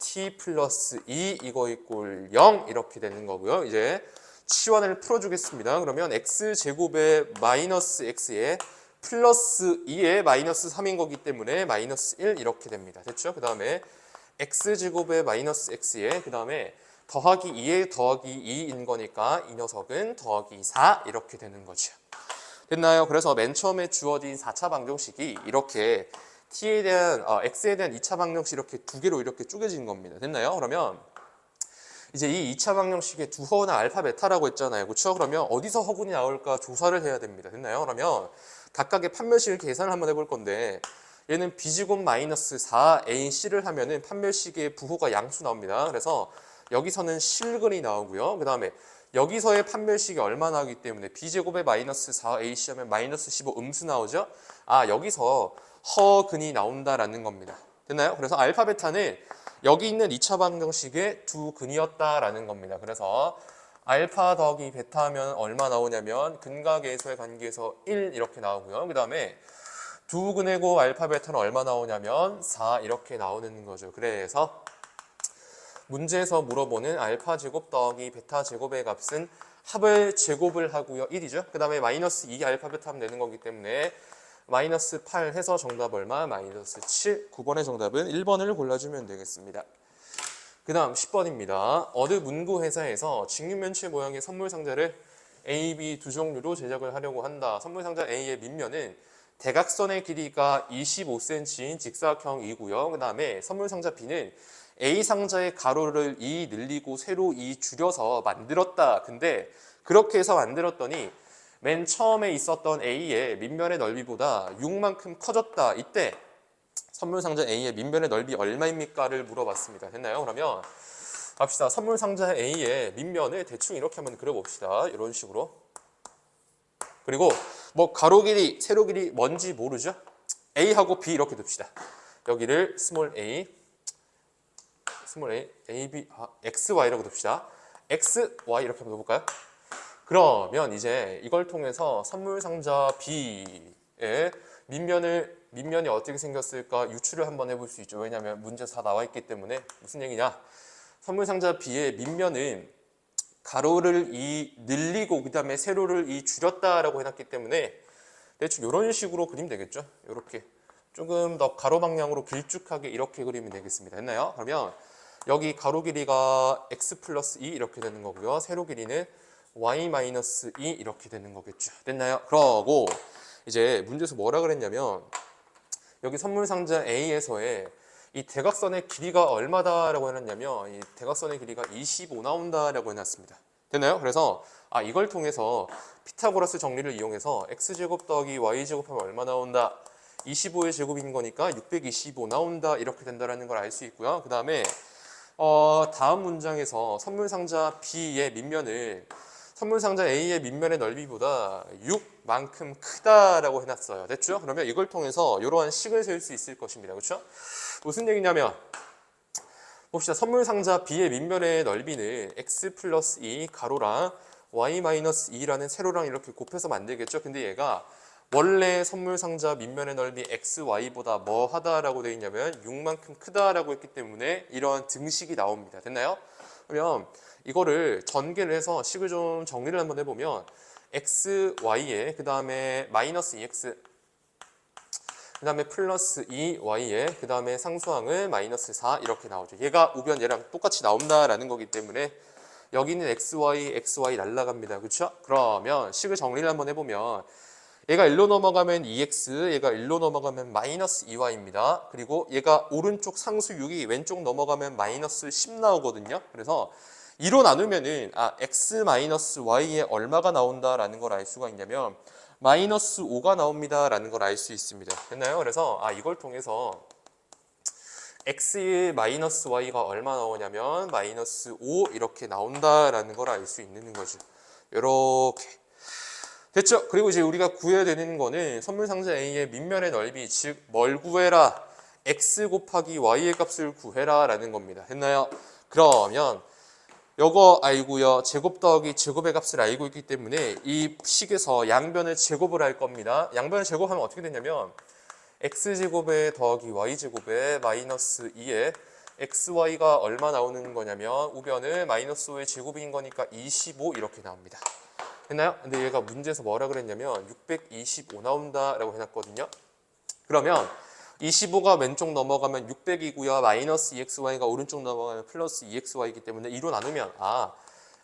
t 플러스 2 이거 이꼴 0 이렇게 되는 거고요. 이제 치환을 풀어주겠습니다. 그러면 x제곱에 마이너스 x에 플러스 2에 마이너스 3인 거기 때문에 마이너스 1 이렇게 됩니다. 됐죠? 그 다음에 x제곱에 마이너스 x에 그 다음에 더하기 2에 더하기 2인 거니까 이 녀석은 더하기 4 이렇게 되는 거죠. 됐나요? 그래서 맨 처음에 주어진 4차 방정식이 이렇게 t에 대한 x에 대한 2차 방정식 이렇게 두 개로 이렇게 쪼개진 겁니다. 됐나요? 그러면 이제 이 2차 방정식의 두 허나 알파 베타라고 했잖아요. 그렇죠? 그러면 어디서 허근이 나올까 조사를 해야 됩니다. 됐나요? 그러면 각각의 판별식을 계산을 한번 해볼 건데 얘는 b제곱 마이너스 4ac를 하면은 판별식의 부호가 양수 나옵니다. 그래서 여기서는 실근이 나오고요. 그 다음에 여기서의 판별식이 얼마 나오기 때문에 b제곱에 마이너스 4ac 하면 마이너스 15 음수 나오죠. 여기서 허근이 나온다라는 겁니다. 됐나요? 그래서 알파 베타는 여기 있는 2차 방정식의 두 근이었다라는 겁니다. 그래서 알파 더하기 베타 하면 얼마 나오냐면 근과 계수의 관계에서 1 이렇게 나오고요. 그 다음에 두 근의 고 알파 베타는 얼마 나오냐면 4 이렇게 나오는 거죠. 그래서 문제에서 물어보는 알파 제곱 더하기 베타 제곱의 값은 합을 제곱을 하고요. 1이죠. 그 다음에 마이너스 2 알파 베타 하면 되는 거기 때문에 마이너스 8 해서 정답 얼마? 마이너스 7. 9번의 정답은 1번을 골라주면 되겠습니다. 그 다음 10번입니다. 어느 문구 회사에서 직육면체 모양의 선물 상자를 A, B 두 종류로 제작을 하려고 한다. 선물 상자 A의 밑면은 대각선의 길이가 25cm인 직사각형이고요. 그 다음에 선물 상자 B는 A 상자의 가로를 2 늘리고 세로 2 줄여서 만들었다. 근데 그렇게 해서 만들었더니 맨 처음에 있었던 A의 밑면의 넓이보다 6만큼 커졌다. 이때 선물 상자 A의 밑면의 넓이 얼마입니까?를 물어봤습니다. 됐나요? 그러면 갑시다. 선물 상자 A의 밑면을 대충 이렇게 한번 그려봅시다. 이런 식으로. 그리고 뭐 가로 길이, 세로 길이 뭔지 모르죠? A하고 B 이렇게 둡시다. 여기를 스몰 A, A, B, X, Y라고 둡시다. X, Y 이렇게 한번 둬볼까요? 그러면 이제 이걸 통해서 선물 상자 B의 밑면을 밑면이 어떻게 생겼을까 유추를 한번 해볼 수 있죠. 왜냐하면 문제에서 다 나와 있기 때문에. 무슨 얘기냐? 선물상자 B의 밑면은 가로를 늘리고 그 다음에 세로를 줄였다라고 해놨기 때문에 대충 이런 식으로 그리면 되겠죠. 이렇게 조금 더 가로 방향으로 길쭉하게 이렇게 그리면 되겠습니다. 됐나요? 그러면 여기 가로 길이가 x 플러스 2 이렇게 되는 거고요. 세로 길이는 y 마이너스 2 이렇게 되는 거겠죠. 됐나요? 그러고 이제 문제에서 뭐라 그랬냐면 여기 선물상자 A에서의 이 대각선의 길이가 얼마다라고 해놨냐면 이 대각선의 길이가 25 나온다라고 해놨습니다. 됐나요? 그래서 이걸 통해서 피타고라스 정리를 이용해서 x제곱 더하기 y제곱 하면 얼마 나온다? 25의 제곱인 거니까 625 나온다 이렇게 된다는 걸 알 수 있고요. 그 다음에 다음 문장에서 선물상자 B의 밑면을 선물상자 A의 밑면의 넓이보다 6만큼 크다라고 해놨어요. 됐죠? 그러면 이걸 통해서 이러한 식을 세울 수 있을 것입니다. 그렇죠? 무슨 얘기냐면 봅시다. 선물상자 B의 밑면의 넓이는 x 플러스 2 가로랑 y 마이너스 2라는 세로랑 이렇게 곱해서 만들겠죠. 근데 얘가 원래 선물상자 밑면의 넓이 xy보다 뭐 하다라고 되어 있냐면 6만큼 크다라고 했기 때문에 이런 등식이 나옵니다. 됐나요? 그러면 이거를 전개를 해서 식을 좀 정리를 한번 해보면 x, y에 그 다음에 마이너스 2x 그 다음에 플러스 2y에 그 다음에 상수항을 마이너스 4 이렇게 나오죠. 얘가 우변 얘랑 똑같이 나온다라는 거기 때문에 여기는 xy 날라갑니다. 그렇죠? 그러면 식을 정리를 한번 해보면 얘가 1로 넘어가면 2x, 얘가 1로 넘어가면 마이너스 2y입니다. 그리고 얘가 오른쪽 상수 6이 왼쪽 넘어가면 마이너스 10 나오거든요. 그래서 2로 나누면은 x 마이너스 y에 얼마가 나온다라는 걸 알 수가 있냐면 마이너스 5가 나옵니다라는 걸 알 수 있습니다. 됐나요? 그래서 이걸 통해서 x 마이너스 y가 얼마 나오냐면 마이너스 5 이렇게 나온다라는 걸 알 수 있는 거죠. 이렇게 됐죠? 그리고 이제 우리가 구해야 되는 거는 선물상자 A의 밑면의 넓이, 즉 뭘 구해라? x 곱하기 y의 값을 구해라 라는 겁니다. 됐나요? 그러면 요거 알고요. 제곱 더하기 제곱의 값을 알고 있기 때문에 이 식에서 양변을 제곱을 할 겁니다. 양변을 제곱하면 어떻게 되냐면 x제곱에 더하기 y제곱에 마이너스 2에 xy가 얼마 나오는 거냐면 우변을 마이너스 5의 제곱인 거니까 25 이렇게 나옵니다. 됐나요? 근데 얘가 문제에서 뭐라 그랬냐면 625 나온다라고 해놨거든요. 그러면 25가 왼쪽 넘어가면 600이고요. 마이너스 2xy가 오른쪽 넘어가면 플러스 2xy이기 때문에 2로 나누면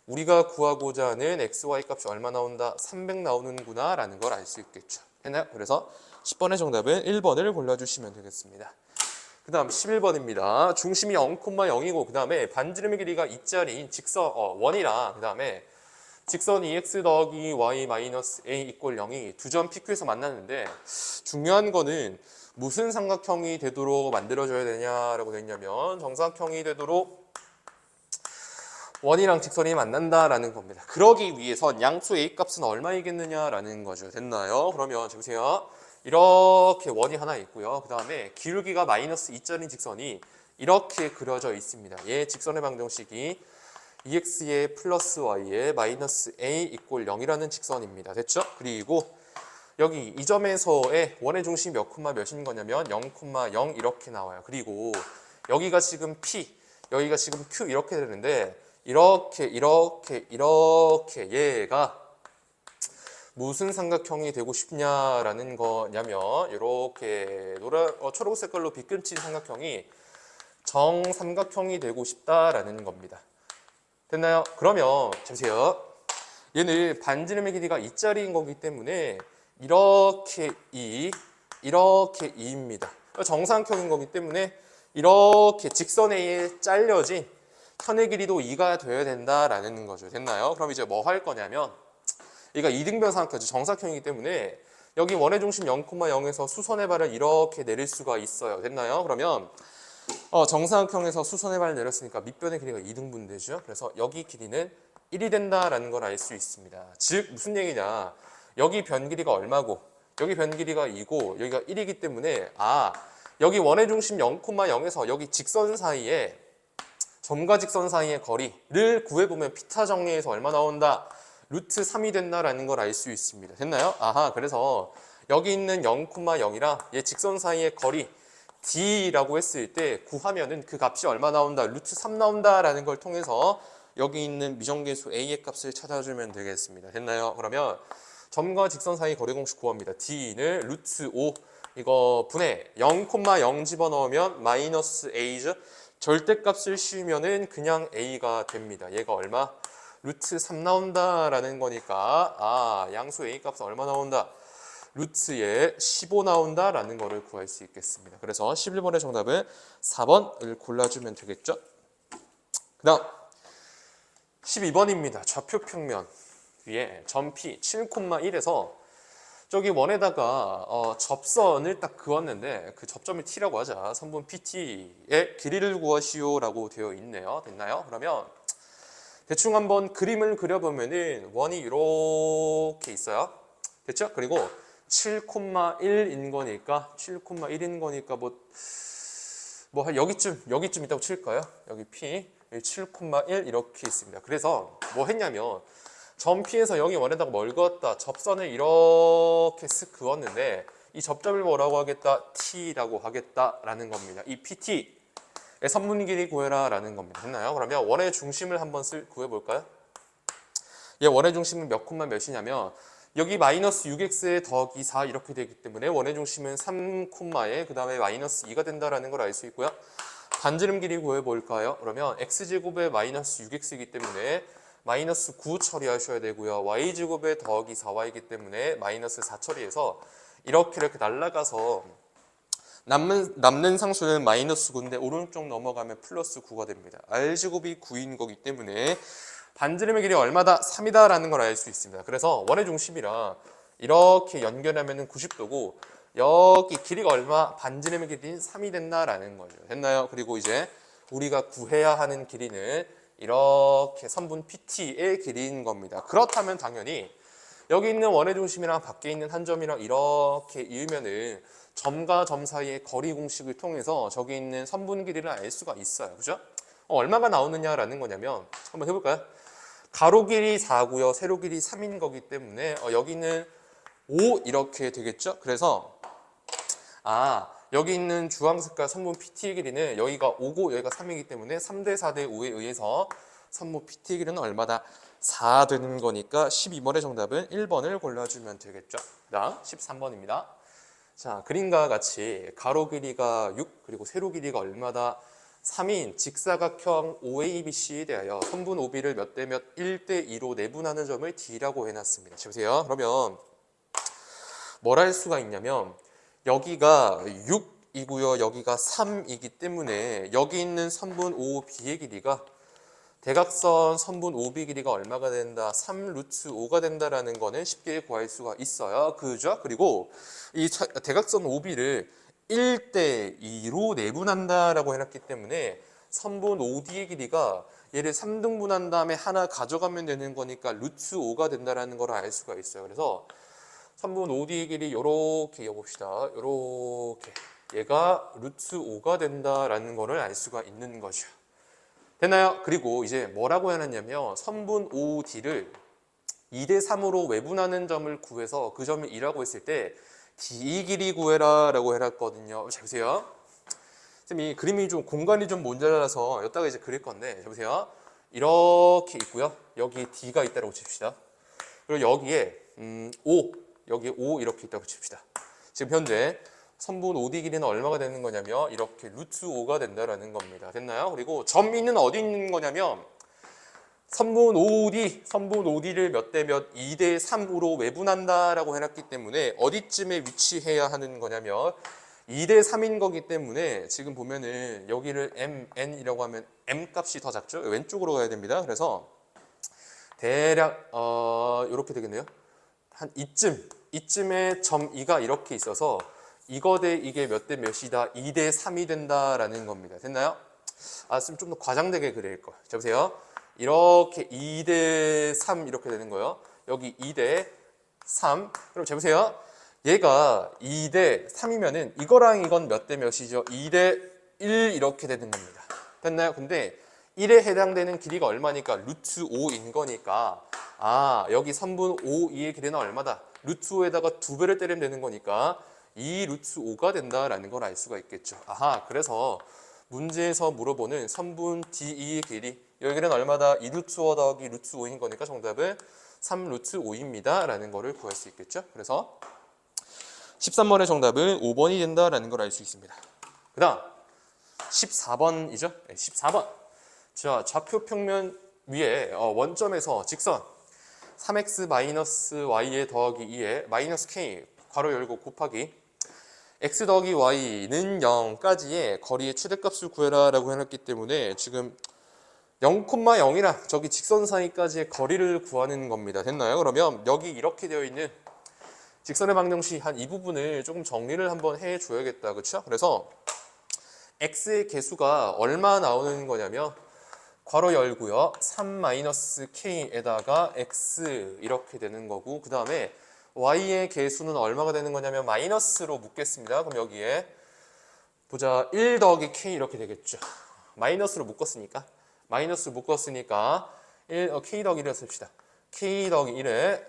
우리가 구하고자 하는 xy 값이 얼마 나온다? 300 나오는구나 라는 걸 알 수 있겠죠. 됐나요? 그래서 10번의 정답은 1번을 골라주시면 되겠습니다. 그 다음 11번입니다. 중심이 0,0이고 그 다음에 반지름의 길이가 2짜리인 직선 원이랑 그 다음에 직선 2x 더하기 y 마이너스 a 이꼴 0이 두 점 PQ에서 만났는데 중요한 거는 무슨 삼각형이 되도록 만들어줘야 되냐라고 되어 있냐면 정사각형이 되도록 원이랑 직선이 만난다라는 겁니다. 그러기 위해선 양수 a 값은 얼마이겠느냐라는 거죠. 됐나요? 그러면 보세요. 이렇게 원이 하나 있고요. 그 다음에 기울기가 마이너스 2짜리 직선이 이렇게 그려져 있습니다. 얘 직선의 방정식이 2x의 플러스 y의 마이너스 a 이꼴 0이라는 직선입니다. 됐죠? 그리고 여기 이 점에서의 원의 중심이 몇 콤마 몇인 거냐면 0,0 이렇게 나와요. 그리고 여기가 지금 P, 여기가 지금 Q 이렇게 되는데 이렇게 얘가 무슨 삼각형이 되고 싶냐라는 거냐면 이렇게 초록 색깔로 빗금친 삼각형이 정삼각형이 되고 싶다라는 겁니다. 됐나요? 그러면 보세요. 얘는 반지름의 길이가 2짜리인 거기 때문에 이렇게 2입니다. 정사각형인 거기 때문에 이렇게 직선에 의해 잘려진 선의 길이도 2가 되어야 된다라는 거죠. 됐나요? 그럼 이제 뭐 할 거냐면 얘가 이등변 삼각형이죠. 정사각형이기 때문에 여기 원의 중심 0,0에서 수선의 발을 이렇게 내릴 수가 있어요. 됐나요? 그러면 정사각형에서 수선의 발을 내렸으니까 밑변의 길이가 2등분 되죠. 그래서 여기 길이는 1이 된다라는 걸 알 수 있습니다. 즉 무슨 얘기냐? 여기 변 길이가 얼마고 여기 변 길이가 2고 여기가 1이기 때문에 여기 원의 중심 0,0에서 여기 직선 사이에 점과 직선 사이의 거리를 구해보면 피타 정리해서 얼마 나온다? 루트 3이 된다라는 걸 알 수 있습니다. 됐나요? 그래서 여기 있는 0,0이랑 얘 직선 사이의 거리 D라고 했을 때 구하면은 그 값이 얼마 나온다? 루트 3 나온다라는 걸 통해서 여기 있는 미정계수 A의 값을 찾아주면 되겠습니다. 됐나요? 그러면 점과 직선 사이 거리 공식 구합니다. D는 루트 5 이거 분해 0,0 집어넣으면 마이너스 A죠. 절대값을 씌우면은 그냥 A가 됩니다. 얘가 얼마? 루트 3 나온다라는 거니까 양수 A 값은 얼마 나온다? 루트에 15 나온다라는 거를 구할 수 있겠습니다. 그래서 11번의 정답은 4번을 골라주면 되겠죠? 그 다음 12번입니다. 좌표 평면 위에 점 P 7,1에서 저기 원에다가 접선을 딱 그었는데 그 접점을 T라고 하자. 선분 PT의 길이를 구하시오라고 되어 있네요. 됐나요? 그러면 대충 한번 그림을 그려보면은 원이 이렇게 있어요. 됐죠? 그리고 7,1인 거니까 7,1인 거니까 뭐 여기쯤 있다고 칠까요? 여기 P 7,1 이렇게 있습니다. 그래서 뭐 했냐면 점 P에서 0이 원에다가 뭘 그었다? 접선을 이렇게 쓱 그었는데 이 접점을 뭐라고 하겠다? T라고 하겠다라는 겁니다. 이 PT의 선분 길이 구해라라는 겁니다. 됐나요? 그러면 원의 중심을 한번 구해볼까요? 얘 원의 중심은 몇 콤마 몇이냐면 여기 마이너스 6x에 더하기 4 이렇게 되기 때문에 원의 중심은 3콤마에 그 다음에 마이너스 2가 된다는 걸 알 수 있고요. 반지름 길이 구해볼까요? 그러면 x제곱에 마이너스 6x이기 때문에 마이너스 9 처리하셔야 되고요. y제곱에 더하기 4y이기 때문에 마이너스 4 처리해서 이렇게 날아가서 남는 상수는 마이너스 9인데 오른쪽 넘어가면 플러스 9가 됩니다. r제곱이 9인 거기 때문에 반지름의 길이 얼마다? 3이다 라는 걸 알 수 있습니다. 그래서 원의 중심이랑 이렇게 연결하면 90도고 여기 길이가 얼마? 반지름의 길이는 3이 된다라는 거죠. 됐나요? 그리고 이제 우리가 구해야 하는 길이는 이렇게 선분 PT의 길이인 겁니다. 그렇다면 당연히 여기 있는 원의 중심이랑 밖에 있는 한 점이랑 이렇게 이으면은 점과 점 사이의 거리 공식을 통해서 저기 있는 선분 길이를 알 수가 있어요. 그죠? 얼마가 나오느냐라는 거냐면 한번 해볼까요? 가로 길이 4고요. 세로 길이 3인 거기 때문에 여기는 5 이렇게 되겠죠? 그래서 여기 있는 주황 색깔 선분 PT의 길이는 여기가 5고 여기가 3이기 때문에 3대 4대 5에 의해서 선분 PT의 길이는 얼마다? 4 되는 거니까 12번의 정답은 1번을 골라주면 되겠죠? 그 다음 13번입니다. 자, 그림과 같이 가로 길이가 6 그리고 세로 길이가 얼마다? 3인 직사각형 OABC에 대하여 선분 OB를 몇 대 몇 1대 2로 내분하는 점을 D라고 해놨습니다. 보세요. 그러면 뭘 할 수가 있냐면 여기가 6이고요. 여기가 3이기 때문에 여기 있는 선분 OB의 길이가 대각선 선분 OB 길이가 얼마가 된다? 3 루트 5가 된다라는 거는 쉽게 구할 수가 있어요. 그죠? 그리고 이 대각선 OB를 1대 2로 내분한다라고 해놨기 때문에 선분 OD의 길이가 얘를 3등분한 다음에 하나 가져가면 되는 거니까 루트 5가 된다라는 걸 알 수가 있어요. 그래서 선분 OD의 길이 이렇게 이어봅시다. 이렇게 얘가 루트 5가 된다라는 거를 알 수가 있는 거죠. 됐나요? 그리고 이제 뭐라고 해놨냐면 선분 OD를 2대 3으로 외분하는 점을 구해서 그 점을 2라고 했을 때 D 길이 구해라 라고 해놨거든요. 자 보세요. 이 그림이 좀 공간이 좀 모자라서 여기다가 이제 그릴 건데 자 보세요. 이렇게 있고요. 여기 D가 있다고 칩시다. 그리고 여기에 5 여기 5 이렇게 있다고 칩시다. 지금 현재 선분 OD 길이는 얼마가 되는 거냐면 이렇게 루트 5가 된다라는 겁니다. 됐나요? 그리고 점 E는 어디 있는 거냐면 선분 OD를 몇 대 몇 2대 3으로 외분한다라고 해놨기 때문에 어디쯤에 위치해야 하는 거냐면 2대 3인 거기 때문에 지금 보면은 여기를 MN이라고 하면 M 값이 더 작죠? 왼쪽으로 가야 됩니다. 그래서 대략 이렇게 되겠네요. 한 이쯤에 점 2가 이렇게 있어서 이거 대 이게 몇 대 몇이다? 2대 3이 된다라는 겁니다. 됐나요? 좀 더 과장되게 그릴 거예요. 자 보세요. 이렇게 2대 3 이렇게 되는 거예요. 여기 2대 3. 그럼 자 보세요. 얘가 2대 3이면은 이거랑 이건 몇 대 몇이죠? 2대 1 이렇게 되는 겁니다. 됐나요? 근데 1에 해당되는 길이가 얼마니까 루트 5인 거니까 여기 3분 5, 2의 길이는 얼마다? 루트 5에다가 2배를 때리면 되는 거니까 2 루트 5가 된다라는 걸 알 수가 있겠죠. 그래서 문제에서 물어보는 3분 D2의 길이 여기는 얼마다? 2 루트 5 더하기 루트 5인 거니까 정답은 3 루트 5입니다 라는 거를 구할 수 있겠죠. 그래서 13번의 정답은 5번이 된다라는 걸 알 수 있습니다. 그 다음 14번이죠. 14번. 자, 좌표 평면 위에 원점에서 직선 3x-y에 더하기 2에 마이너스 k 괄호 열고 곱하기 x 더하기 y는 0까지의 거리의 최대값을 구해라 라고 해놨기 때문에 지금 0,0이랑 저기 직선 사이까지의 거리를 구하는 겁니다. 됐나요? 그러면 여기 이렇게 되어 있는 직선의 방정식 한 이 부분을 조금 정리를 한번 해줘야겠다. 그렇죠? 그래서 x의 개수가 얼마 나오는 거냐면 괄호 열고요. 3-k에다가 x 이렇게 되는 거고 그 다음에 y의 개수는 얼마가 되는 거냐면 마이너스로 묶겠습니다. 그럼 여기에 보자 1 더하기 k 이렇게 되겠죠. 마이너스로 묶었으니까 k 더하기 1을 씁시다. k 더하기 1에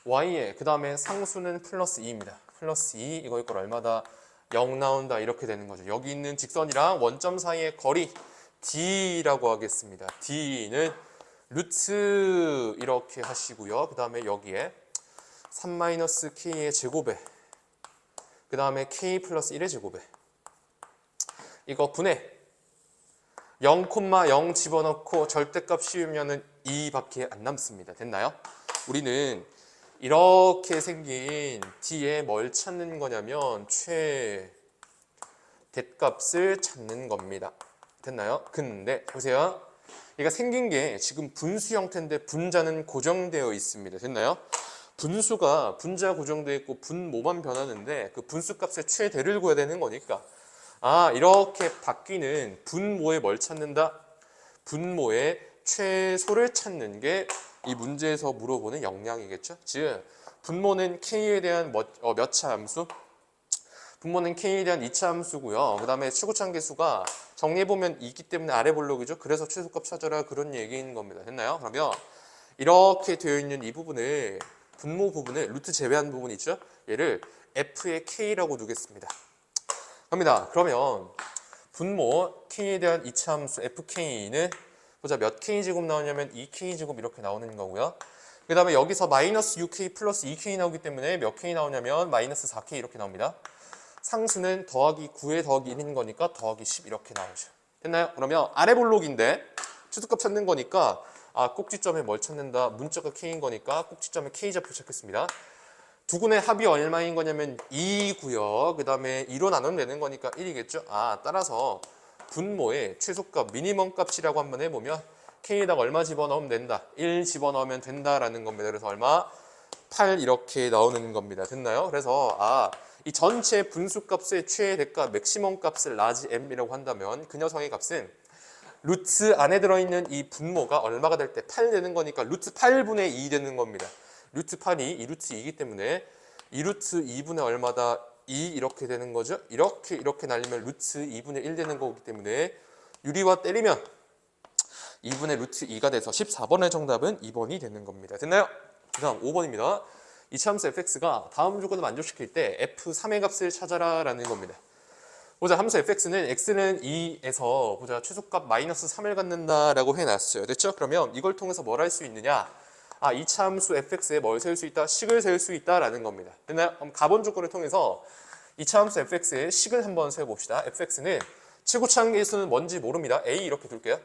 y에 그 다음에 상수는 플러스 2입니다. 플러스 2 이거일 걸 얼마다? 0 나온다 이렇게 되는 거죠. 여기 있는 직선이랑 원점 사이의 거리 D라고 하겠습니다. D는 루트 이렇게 하시고요. 그 다음에 여기에 3-k의 제곱에 그 다음에 k 플러스 1의 제곱에 이거 분해 0,0 집어넣고 절대값 씌우면은 2밖에 안 남습니다. 됐나요? 우리는 이렇게 생긴 D에 뭘 찾는 거냐면 최대값을 찾는 겁니다. 됐나요? 근데 보세요. 얘가 생긴 게 지금 분수 형태인데 분자는 고정되어 있습니다. 됐나요? 분자 고정되어 있고 분모만 변하는데 그 분수값의 최대를 구해야 되는 거니까 이렇게 바뀌는 분모에 뭘 찾는다? 분모의 최소를 찾는 게 이 문제에서 물어보는 역량이겠죠. 즉 분모는 k에 대한 몇 차 함수? 분모는 k에 대한 2차 함수고요. 그 다음에 최고차항 계수가 정리해보면 2기 때문에 아래 볼록이죠. 그래서 최소값 찾아라 그런 얘기인 겁니다. 됐나요? 그러면 이렇게 되어 있는 이 부분을 분모 부분을 루트 제외한 부분 있죠. 얘를 f의 k라고 두겠습니다. 갑니다. 그러면 분모 k에 대한 2차 함수 fk는 보자 몇 k제곱 나오냐면 2k제곱 이렇게 나오는 거고요. 그 다음에 여기서 마이너스 6k 플러스 2k 나오기 때문에 몇 k 나오냐면 마이너스 4k 이렇게 나옵니다. 상수는 더하기 9에 더하기 1인 거니까 더하기 10 이렇게 나오죠. 됐나요? 그러면 아래 볼록인데 최소값 찾는 거니까 꼭지점에 뭘 찾는다? 문자가 k인 거니까 꼭지점에 k좌표 찾겠습니다. 두 군의 합이 얼마인 거냐면 2고요. 그 다음에 2로 나누면 되는 거니까 1이겠죠. 따라서 분모의 최소값 미니멈 값이라고 한번 해보면 k에다가 얼마 집어넣으면 된다? 1 집어넣으면 된다라는 겁니다. 그래서 얼마? 8 이렇게 나오는 겁니다. 됐나요? 그래서 이 전체 분수값의 최대값 맥시멈 값을 라지 m이라고 한다면 그 녀석의 값은 루트 안에 들어있는 이 분모가 얼마가 될 때 8 되는 거니까 루트 8분의 2 되는 겁니다. 루트 8이 2루트 2이기 때문에 2루트 2분의 얼마다? 2 이렇게 되는 거죠. 이렇게 날리면 루트 2분의 1 되는 거기 때문에 유리와 때리면 2분의 루트 2가 돼서 14번의 정답은 2번이 되는 겁니다. 됐나요? 그 다음 5번입니다. 이차 함수 fx가 다음 조건을 만족시킬 때 f3의 값을 찾아라 라는 겁니다. 보자, 함수 fx는 x는 2에서 보자 최소값 마이너스 3을 갖는다라고 해놨어요. 됐죠? 그러면 이걸 통해서 뭘 할 수 있느냐? 이차 함수 fx에 뭘 세울 수 있다? 식을 세울 수 있다라는 겁니다. 됐나요? 그럼 가본 조건을 통해서 이차 함수 fx의 식을 한번 세워봅시다. fx는 최고차항 계수는 뭔지 모릅니다. a 이렇게 둘게요.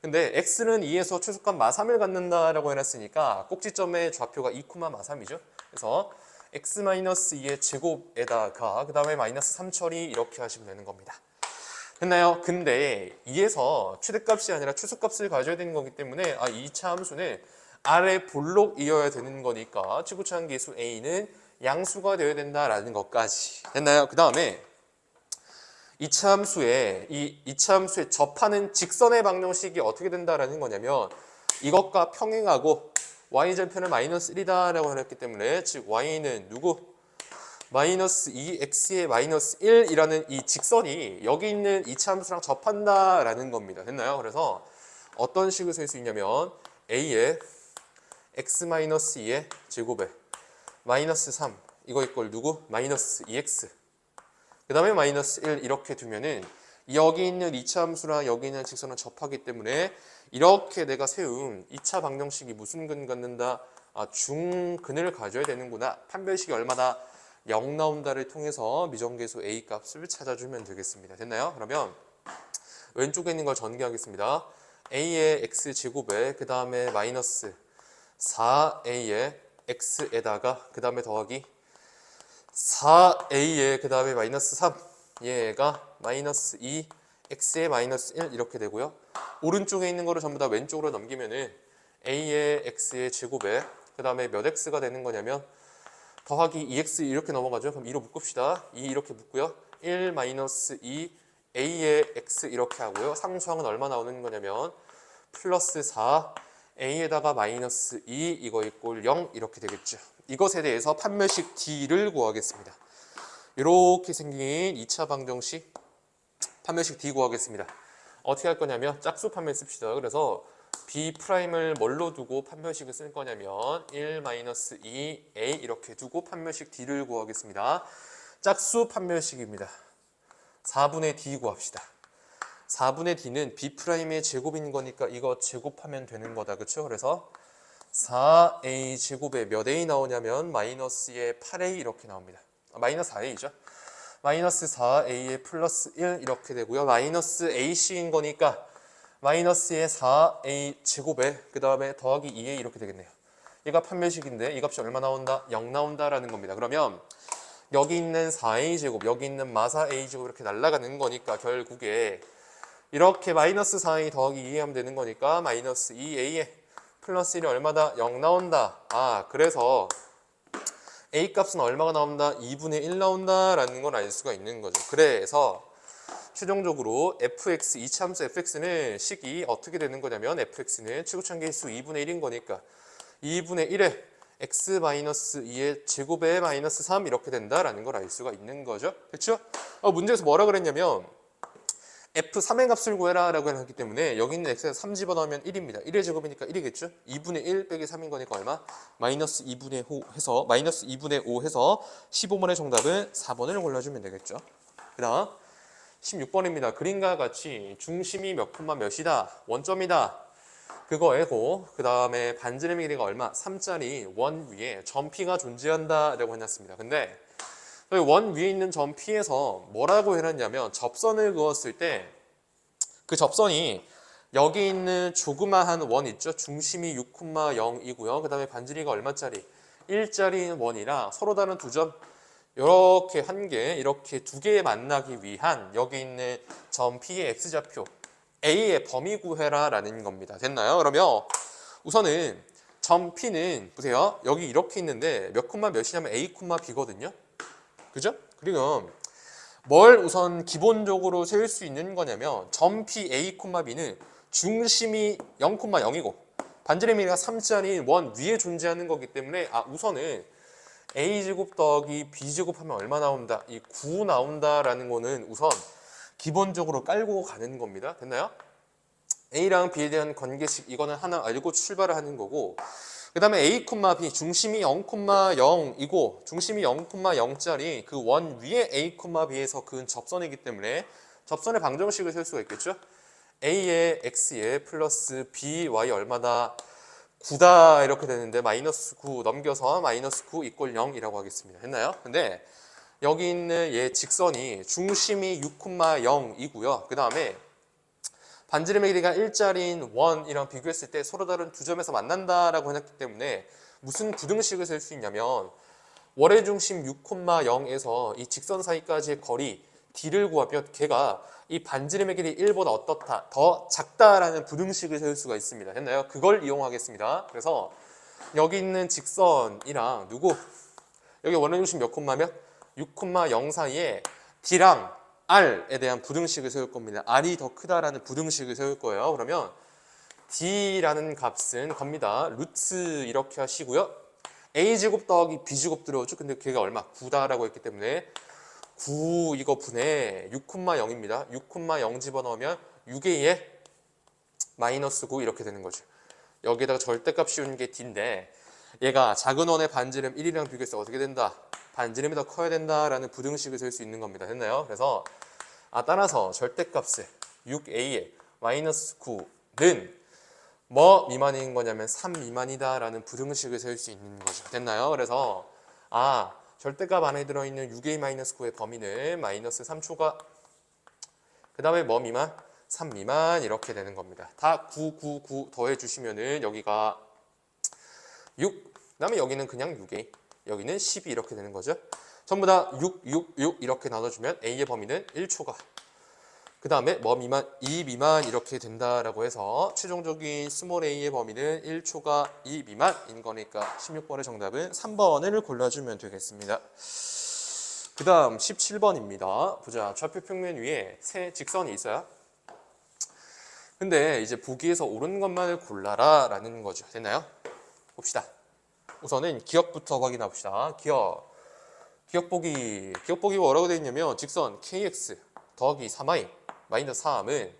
근데 x는 2에서 최소값 마3을 갖는다라고 해놨으니까 꼭지점의 좌표가 2,마3이죠. 그래서 x-2의 제곱에다가 그 다음에 마이너스 3 처리 이렇게 하시면 되는 겁니다. 됐나요? 근데 2에서 최대값이 아니라 최소값을 가져야 되는 거기 때문에 이 차 함수는 아래 볼록이어야 되는 거니까 최고차항 계수 a는 양수가 되어야 된다라는 것까지. 됐나요? 그 다음에 이차 함수에 이차 함수에 접하는 직선의 방정식이 어떻게 된다라는 거냐면 이것과 평행하고 y절편을 마이너스 1이다라고 했기 때문에 즉 y는 누구? 마이너스 2x의 마이너스 1이라는 이 직선이 여기 있는 이차 함수랑 접한다라는 겁니다. 됐나요? 그래서 어떤 식으로 쓸 수 있냐면 a의 x-2의 제곱에 마이너스 3 이거 이꼴 누구? 마이너스 2x 그 다음에 마이너스 1 이렇게 두면은 여기 있는 이차함수랑 여기 있는 직선은 접하기 때문에 이렇게 내가 세운 2차 방정식이 무슨 근 갖는다? 아, 중근을 가져야 되는구나. 판별식이 얼마다? 0 나온다를 통해서 미정계수 a 값을 찾아주면 되겠습니다. 됐나요? 그러면 왼쪽에 있는 걸 전개하겠습니다. a의 x제곱에 그 다음에 마이너스 4a의 x에다가 그 다음에 더하기 4a의 그 다음에 마이너스 3 얘가 마이너스 2 x의 마이너스 1 이렇게 되고요. 오른쪽에 있는 거를 전부 다 왼쪽으로 넘기면은 a의 x의 제곱에 그 다음에 몇 x가 되는 거냐면 더하기 2x 이렇게 넘어가죠. 그럼 2로 묶읍시다. 2 이렇게 묶고요. 1 마이너스 2 a의 x 이렇게 하고요. 상수항은 얼마 나오는 거냐면 플러스 4 a에다가 마이너스 2 이거 이꼴 0 이렇게 되겠죠. 이것에 대해서 판별식 D를 구하겠습니다. 이렇게 생긴 2차 방정식 판별식 D 구하겠습니다. 어떻게 할 거냐면 짝수 판별 씁시다. 그래서 B'을 뭘로 두고 판별식을 쓸 거냐면 1-2A 이렇게 두고 판별식 D를 구하겠습니다. 짝수 판별식입니다. 4분의 D 구합시다. 4분의 D는 B'의 제곱인 거니까 이거 제곱하면 되는 거다. 그렇죠? 그래서 4A 제곱에 몇 A 나오냐면 마이너스의 8A 이렇게 나옵니다. 마이너스 4A죠. 마이너스 4A의 플러스 1 이렇게 되고요. 마이너스 AC인 거니까 마이너스의 4A 제곱에 그 다음에 더하기 2A 이렇게 되겠네요. 얘가 판별식인데 이 값이 얼마 나온다? 0 나온다라는 겁니다. 그러면 여기 있는 4A 제곱, 여기 있는 마사 A 제곱 이렇게 날아가는 거니까 결국에 이렇게 마이너스 4A 더하기 2A 하면 되는 거니까 마이너스 2A에 플러스 1이 얼마다? 0 나온다. 아, 그래서 A 값은 얼마가 나온다? 2분의 1 나온다라는 걸 알 수가 있는 거죠. 그래서 최종적으로 fx, 이차함수 fx는 식이 어떻게 되는 거냐면 fx는 최고차계수 2분의 1인 거니까 2분의 1에 x-2의 제곱에 마이너스 3 이렇게 된다라는 걸 알 수가 있는 거죠. 그렇죠? 문제에서 뭐라 그랬냐면 f3의 값을 구해라 라고 해놨기 때문에 여기 있는 x에서 3 집어넣으면 1입니다. 1의 제곱이니까 1이겠죠? 2분의 1 빼기 3인 거니까 얼마? 마이너스 2분의 5 해서 마이너스 2분의 5 해서 15번의 정답은 4번을 골라주면 되겠죠. 그 다음 16번입니다. 그림과 같이 중심이 몇 콤마 몇이다. 원점이다. 그거에고 그 다음에 반지름의 길이가 얼마? 3짜리 원 위에 점 P가 존재한다 라고 해놨습니다. 근데 원 위에 있는 점 P에서 뭐라고 해놨냐면 접선을 그었을 때 그 접선이 여기 있는 조그마한 원 있죠? 중심이 6,0이고요. 그 다음에 반지름이가 얼마짜리? 1짜리 원이라 서로 다른 두 점 이렇게 한 개, 이렇게 두 개 만나기 위한 여기 있는 점 P의 X좌표 A의 범위 구해라 라는 겁니다. 됐나요? 그러면 우선은 점 P는 보세요. 여기 이렇게 있는데 몇 콤마 몇이냐면 A 콤마 B거든요. 그죠? 그리고 뭘 우선 기본적으로 세울 수 있는 거냐면 점 P A, B는 중심이 0,0이고 반지름이가 3짜리 원 위에 존재하는 거기 때문에 우선은 A제곱 더하기 B제곱 하면 얼마 나온다? 이 9 나온다라는 거는 우선 기본적으로 깔고 가는 겁니다. 됐나요? A랑 B에 대한 관계식 이거는 하나 알고 출발을 하는 거고 그 다음에 A, B 중심이 0,0이고 중심이 0,0짜리 그 원 위에 A, B에서 그은 접선이기 때문에 접선의 방정식을 쓸 수가 있겠죠. A의 X에 플러스 BY 얼마다? 9다 이렇게 되는데 마이너스 9 넘겨서 마이너스 9 이꼴 0이라고 하겠습니다. 했나요? 근데 여기 있는 얘 직선이 중심이 6,0이고요. 그 다음에 반지름의 길이가 1짜리인 원이랑 비교했을 때 서로 다른 두 점에서 만난다라고 해놨기 때문에 무슨 부등식을 쓸 수 있냐면 월의 중심 6,0에서 이 직선 사이까지의 거리 D를 구하면 걔가 이 반지름의 길이 1보다 어떻다? 더 작다라는 부등식을 세울 수가 있습니다. 됐나요? 그걸 이용하겠습니다. 그래서 여기 있는 직선이랑 누구? 여기 원의 중심 몇 콤마면? 6,0 사이에 D랑 R에 대한 부등식을 세울 겁니다. R이 더 크다라는 부등식을 세울 거예요. 그러면 D라는 값은 겁니다. 루트 이렇게 하시고요. A제곱 더하기 B제곱 들어오죠. 근데 걔가 얼마? 9다라고 했기 때문에 9 이거 분의 6,0입니다. 6,0 집어넣으면 6A에 마이너스 9 이렇게 되는 거죠. 여기에다가 절대값 씌우는 게 D인데 얘가 작은 원의 반지름 1이랑 비교해서 어떻게 된다? 반지름이 더 커야 된다라는 부등식을 쓸 수 있는 겁니다. 됐나요? 그래서 따라서 절대값을 6a에 마이너스 9는 뭐 미만인 거냐면 3 미만이다라는 부등식을 세울 수 있는 거죠. 됐나요? 그래서 절대값 안에 들어있는 6a-9의 범위는 마이너스 3초가 그 다음에 뭐 미만? 3 미만 이렇게 되는 겁니다. 다 9, 9, 9 더해주시면은 여기가 6, 그 다음에 여기는 그냥 6a, 여기는 12 이렇게 되는 거죠. 전부 다 6, 6, 6 이렇게 나눠주면 a의 범위는 1초가 그 다음에 뭐 미만? 2 미만 이렇게 된다라고 해서 최종적인 스몰 a의 범위는 1초가 2 미만인 거니까 16번의 정답은 3번을 골라주면 되겠습니다. 그 다음 17번입니다. 보자. 좌표 평면 위에 세 직선이 있어요. 근데 이제 보기에서 옳은 것만을 골라라 라는 거죠. 됐나요? 봅시다. 우선은 기억부터 확인해 봅시다. 기억 보기 뭐라고 되어 있냐면 직선 kx 더하기 3y 마이너스 3은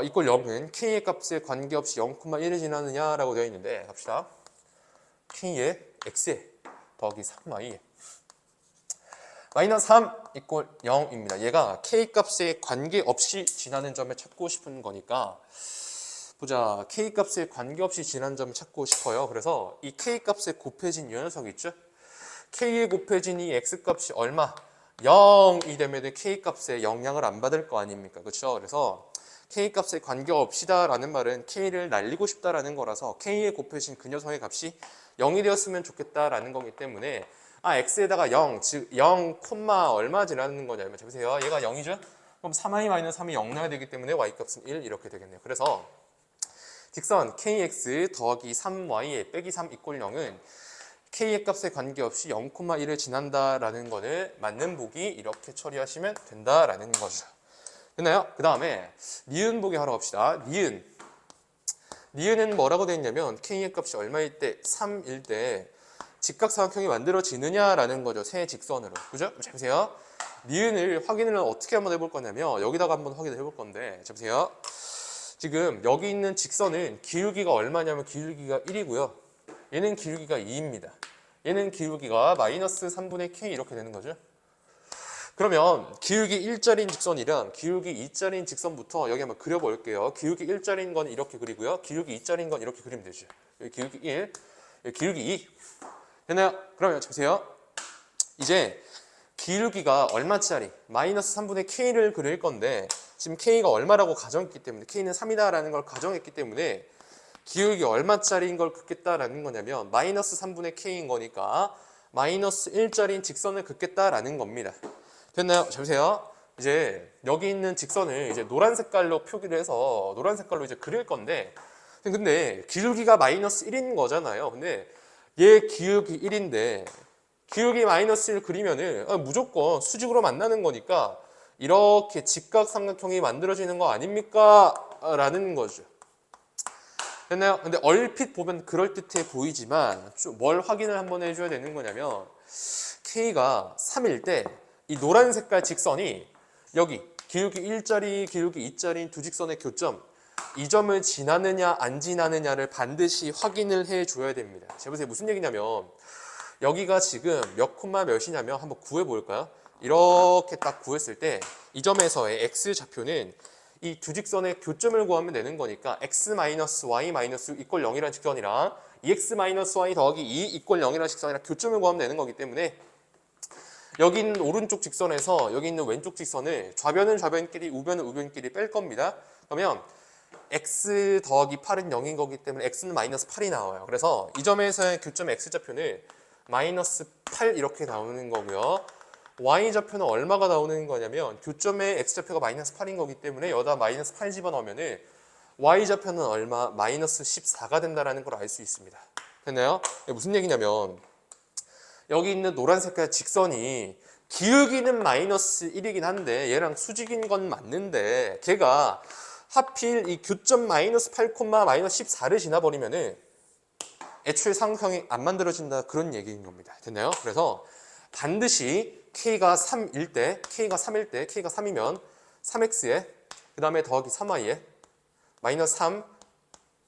이꼴 0은 k의 값에 관계없이 0,1을 지나느냐 라고 되어 있는데 갑시다. k의 x에 더하기 3y 마이너스 3 이꼴 0입니다. 얘가 k 값에 관계없이 지나는 점을 찾고 싶은 거니까 보자. k 값에 관계없이 지나는 점을 찾고 싶어요. 그래서 이 k 값에 곱해진 이 녀석 있죠? k에 곱해진 이 x 값이 얼마? 0이 되면 k 값에 영향을 안 받을 거 아닙니까? 그렇죠? 그래서 k 값에 관계없이다 라는 말은 k를 날리고 싶다라는 거라서 k에 곱해진 그 녀석의 값이 0이 되었으면 좋겠다라는 거기 때문에 x에다가 0, 즉 0, 얼마 지나는 거냐면 보세요. 얘가 0이죠? 그럼 3y-3이 0 나야 되기 때문에 y값은 1 이렇게 되겠네요. 그래서 직선 kx 더하기 3y 빼기 3 이꼴 0은 k의 값에 관계없이 0,1을 지난다라는 거를 맞는 보기 이렇게 처리하시면 된다라는 거죠. 됐나요? 그 다음에 니은 보기 하러 갑시다. 니은은 뭐라고 되어 있냐면 k의 값이 얼마일 때? 3일 때 직각삼각형이 만들어지느냐라는 거죠. 세 직선으로. 그죠? 자, 보세요. 니은을 확인을 어떻게 한번 해볼 거냐면 여기다가 한번 확인을 해볼 건데 자, 보세요. 지금 여기 있는 직선은 기울기가 얼마냐면 기울기가 1이고요. 얘는 기울기가 2입니다. 얘는 기울기가 마이너스 3분의 k 이렇게 되는 거죠. 그러면 기울기 1짜리인 직선이랑 기울기 2짜리인 직선부터 여기 한번 그려볼게요. 기울기 1짜리인 건 이렇게 그리고요. 기울기 2짜리인 건 이렇게 그리면 되죠. 여기 기울기 1, 여기 기울기 2. 됐나요? 그러면 보세요. 이제 기울기가 얼마짜리? 마이너스 3분의 k를 그릴 건데 지금 k가 얼마라고 가정했기 때문에 k는 3이다라는 걸 가정했기 때문에 기울기 얼마짜리인 걸 긋겠다라는 거냐면 마이너스 3분의 k인 거니까 마이너스 1짜리인 직선을 긋겠다라는 겁니다. 됐나요? 자, 보세요. 이제 여기 있는 직선을 이제 노란 색깔로 표기를 해서 노란 색깔로 이제 그릴 건데 근데 기울기가 마이너스 1인 거잖아요. 근데 얘 기울기 1인데 기울기 마이너스 1 그리면은 무조건 수직으로 만나는 거니까 이렇게 직각삼각형이 만들어지는 거 아닙니까? 라는 거죠. 됐나요? 근데 얼핏 보면 그럴듯해 보이지만 뭘 확인을 한번 해줘야 되는 거냐면 K가 3일 때 이 노란 색깔 직선이 여기 기울기 1짜리, 기울기 2짜리 두 직선의 교점 이 점을 지나느냐 안 지나느냐를 반드시 확인을 해줘야 됩니다. 자, 보세요. 무슨 얘기냐면 여기가 지금 몇 콤마 몇이냐면 한번 구해볼까요? 이렇게 딱 구했을 때 이 점에서의 x 좌표는 이 두 직선의 교점을 구하면 되는 거니까 x-y-6 이꼴 0이라는 직선이랑 2x-y 더하기 2 이꼴 0이라는 직선이랑 교점을 구하면 되는 거기 때문에 여기 있는 오른쪽 직선에서 여기 있는 왼쪽 직선을 좌변은 좌변끼리 우변은 우변끼리 뺄 겁니다. 그러면 x 더하기 8은 0인 거기 때문에 x는 마이너스 8이 나와요. 그래서 이 점에서의 교점 x좌표는 마이너스 8 이렇게 나오는 거고요. y좌표는 얼마가 나오는 거냐면 교점의 x좌표가 마이너스 8인 거기 때문에 여기다 마이너스 8 집어넣으면 y좌표는 얼마? 마이너스 14가 된다는 걸 알 수 있습니다. 됐나요? 무슨 얘기냐면 여기 있는 노란 색깔 직선이 기울기는 마이너스 1이긴 한데 얘랑 수직인 건 맞는데 걔가 하필 이 교점 마이너스 8, 마이너스 14를 지나버리면은 애초에 삼각형이 안 만들어진다 그런 얘기인 겁니다. 됐나요? 그래서 반드시 K가 3일 때, K가 3이면 3x에 그 다음에 더하기 3y에 마이너스 3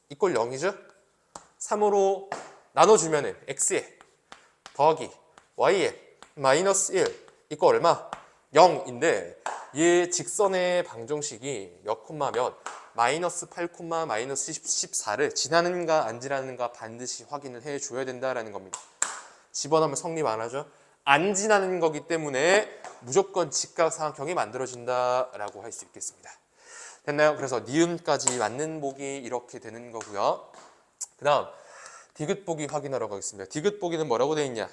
이꼴 0이죠? 3으로 나눠주면은 x에 더하기 y에 마이너스 1 이꼴 얼마? 0인데 얘 직선의 방정식이 몇 콤마 몇? 마이너스 8 콤마 마이너스 14를 지나는가 안 지나는가 반드시 확인을 해줘야 된다라는 겁니다. 집어넣으면 성립 안 하죠? 안 지나는 거기 때문에 무조건 직각삼각형이 만들어진다라고 할 수 있겠습니다. 됐나요? 그래서 니은까지 맞는 보기 이렇게 되는 거고요. 그 다음 디귿 보기 확인하러 가겠습니다. 디귿 보기는 뭐라고 되어 있냐?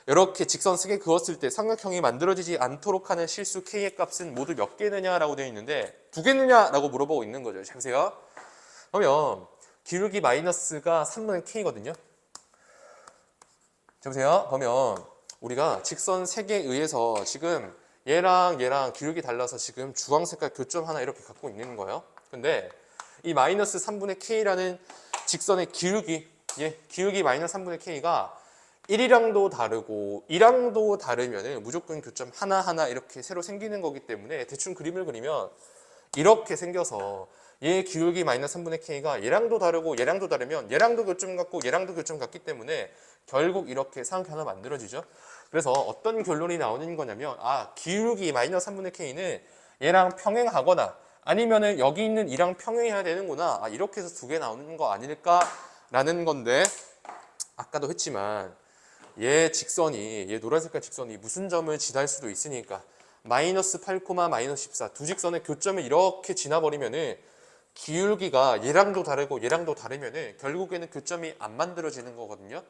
이렇게 직선 세개 그었을 때 삼각형이 만들어지지 않도록 하는 실수 k의 값은 모두 몇 개느냐라고 되어 있는데 2개느냐라고 물어보고 있는 거죠. 자 보세요. 그러면 기울기 마이너스가 3분의 k거든요. 자 보세요. 그러면 우리가 직선 3개에 의해서 지금 얘랑 얘랑 기울기 달라서 지금 주황 색깔 교점 하나 이렇게 갖고 있는 거예요. 근데 이 마이너스 3분의 k라는 직선의 기울기, 기울기 마이너스 3분의 k가 1이랑도 다르고 2랑도 다르면 무조건 교점 하나하나 이렇게 새로 생기는 거기 때문에 대충 그림을 그리면 이렇게 생겨서 얘 기울기 마이너스 3분의 k가 얘랑도 다르고 얘랑도 다르면 얘랑도 교점 같고 얘랑도 교점 같기 때문에 결국 이렇게 삼각형 하나 만들어지죠. 그래서 어떤 결론이 나오는 거냐면 기울기 마이너스 3분의 k는 얘랑 평행하거나 아니면은 여기 있는 2랑 평행해야 되는구나. 이렇게 해서 2개 나오는 거 아닐까라는 건데 아까도 했지만 얘 노란 색깔 직선이 무슨 점을 지날 수도 있으니까 마이너스 8, 마이너스 14 두 직선의 교점을 이렇게 지나버리면은 기울기가 얘랑도 다르고 얘랑도 다르면은 결국에는 교점이 안 만들어지는 거거든요.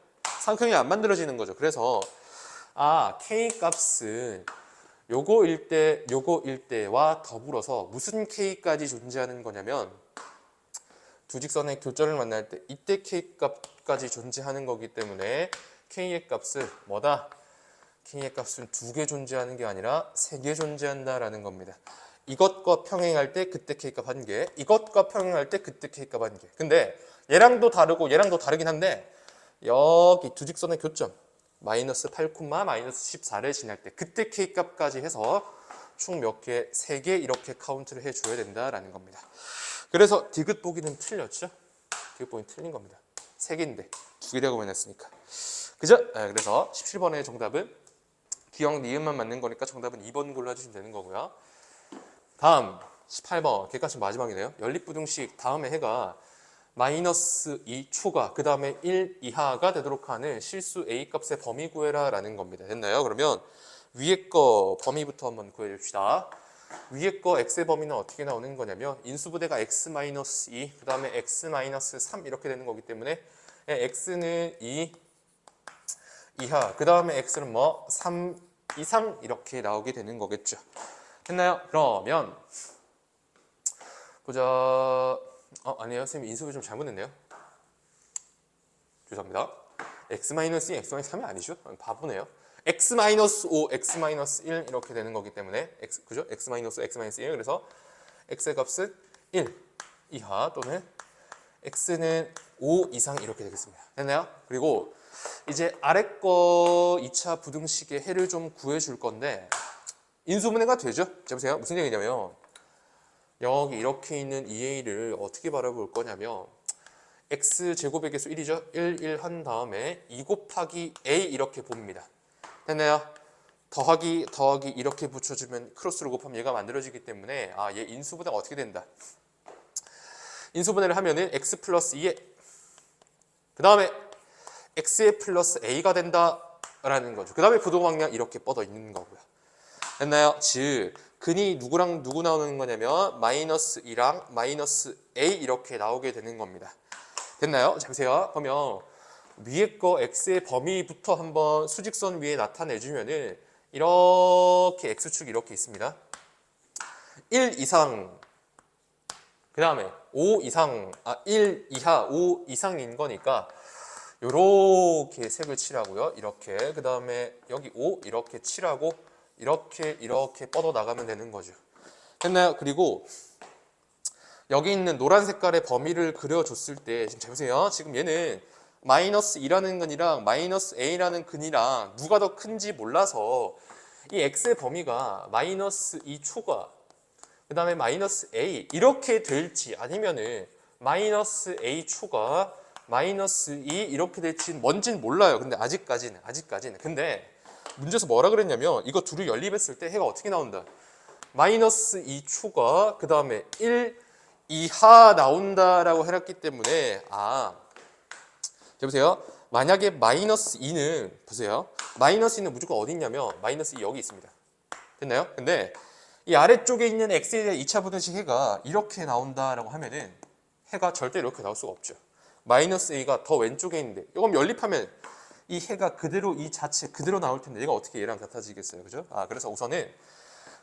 삼각형이 안 만들어지는 거죠. 그래서 k 값은 요거일 때와 더불어서 무슨 k까지 존재하는 거냐면 두 직선의 교점을 만날 때 이때 k 값까지 존재하는 거기 때문에 k의 값은 뭐다? k의 값은 2개 존재하는 게 아니라 3개 존재한다라는 겁니다. 이것과 평행할 때 그때 k값 1개, 이것과 평행할 때 그때 k값 1개. 근데 얘랑도 다르고 얘랑도 다르긴 한데 여기 두 직선의 교점 마이너스 8, 마이너스 14를 지날 때 그때 k값까지 해서 총 몇 개? 3개 이렇게 카운트를 해줘야 된다라는 겁니다. 그래서 디귿 보기는 틀렸죠? 디귿 보기는 틀린 겁니다. 3개인데 2개라고 해놨으니까. 그죠? 그래서 17번의 정답은 기억 니은만 맞는 거니까 정답은 2번 골라주시면 되는 거고요. 다음 18번 객관식 마지막이네요. 연립부등식 다음에 해가 마이너스 2 초과 그 다음에 1 이하가 되도록 하는 실수 a 값의 범위 구해라 라는 겁니다. 됐나요? 그러면 위에 거 범위부터 한번 구해줍시다. 위에 거 x의 범위는 어떻게 나오는 거냐면 인수부대가 x-2 그 다음에 x-3 이렇게 되는 거기 때문에 x는 2 이하 그 다음에 x는 3 이상 이렇게 나오게 되는 거겠죠. 했나요? 그러면 보자. 아니에요. 선생님 인수분 좀 잘못했네요. 죄송합니다. x-2, x-3이 아니죠? 바보네요. x-5, x-1 이렇게 되는 거기 때문에 그죠? x-5, x-1 그래서 x의 값은 1 이하 또는 x는 5 이상 이렇게 되겠습니다. 됐나요? 그리고 이제 아래 거 2차 부등식의 해를 좀 구해줄 건데 인수분해가 되죠? 자 보세요. 무슨 얘기냐면 여기 이렇게 있는 2a를 어떻게 바라볼 거냐면 x제곱의 개수 1이죠? 1 한 다음에 2 곱하기 a 이렇게 봅니다. 됐나요? 더하기 이렇게 붙여주면 크로스로 곱하면 얘가 만들어지기 때문에 얘 인수분해가 어떻게 된다? 인수분해를 하면은 x 플러스 2에 그 다음에 x에 플러스 a가 된다라는 거죠. 그 다음에 부동항량 이렇게 뻗어 있는 거고요. 됐나요? 즉 근이 누구랑 누구 나오는 거냐면 마이너스 2랑 마이너스 a 이렇게 나오게 되는 겁니다. 됐나요? 자 보세요. 그러면 위에 거 x의 범위부터 한번 수직선 위에 나타내주면은 이렇게 x축이 이렇게 있습니다. 1 이상 그 다음에 5 이상 1 이하 5 이상인 거니까 요렇게 색을 칠하고요. 이렇게 그 다음에 여기 5 이렇게 칠하고 이렇게 뻗어 나가면 되는 거죠. 됐나요? 그리고 여기 있는 노란 색깔의 범위를 그려줬을 때 지금 잘 보세요. 지금 얘는 마이너스 2라는 근이랑 마이너스 a라는 근이랑 누가 더 큰지 몰라서 이 x의 범위가 마이너스 2 초과 그 다음에 마이너스 a 이렇게 될지 아니면은 마이너스 a 초가 마이너스 2 이렇게 될지는 뭔지는 몰라요. 근데 아직까지는. 근데 문제에서 뭐라 그랬냐면 이거 둘을 연립했을 때 해가 어떻게 나온다. 마이너스 2 초가 그 다음에 1 이하 나온다라고 해놨기 때문에 보세요. 만약에 마이너스 2는 보세요. 마이너스 2는 무조건 어디 있냐면 마이너스 2 여기 있습니다. 됐나요? 근데 이 아래쪽에 있는 x에 대한 2차 부등식 해가 이렇게 나온다라고 하면은 해가 절대 이렇게 나올 수가 없죠. 마이너스 a가 더 왼쪽에 있는데 이건 연립하면 이 해가 그대로 이 자체 그대로 나올 텐데 얘가 어떻게 얘랑 같아지겠어요, 그죠? 그래서 우선은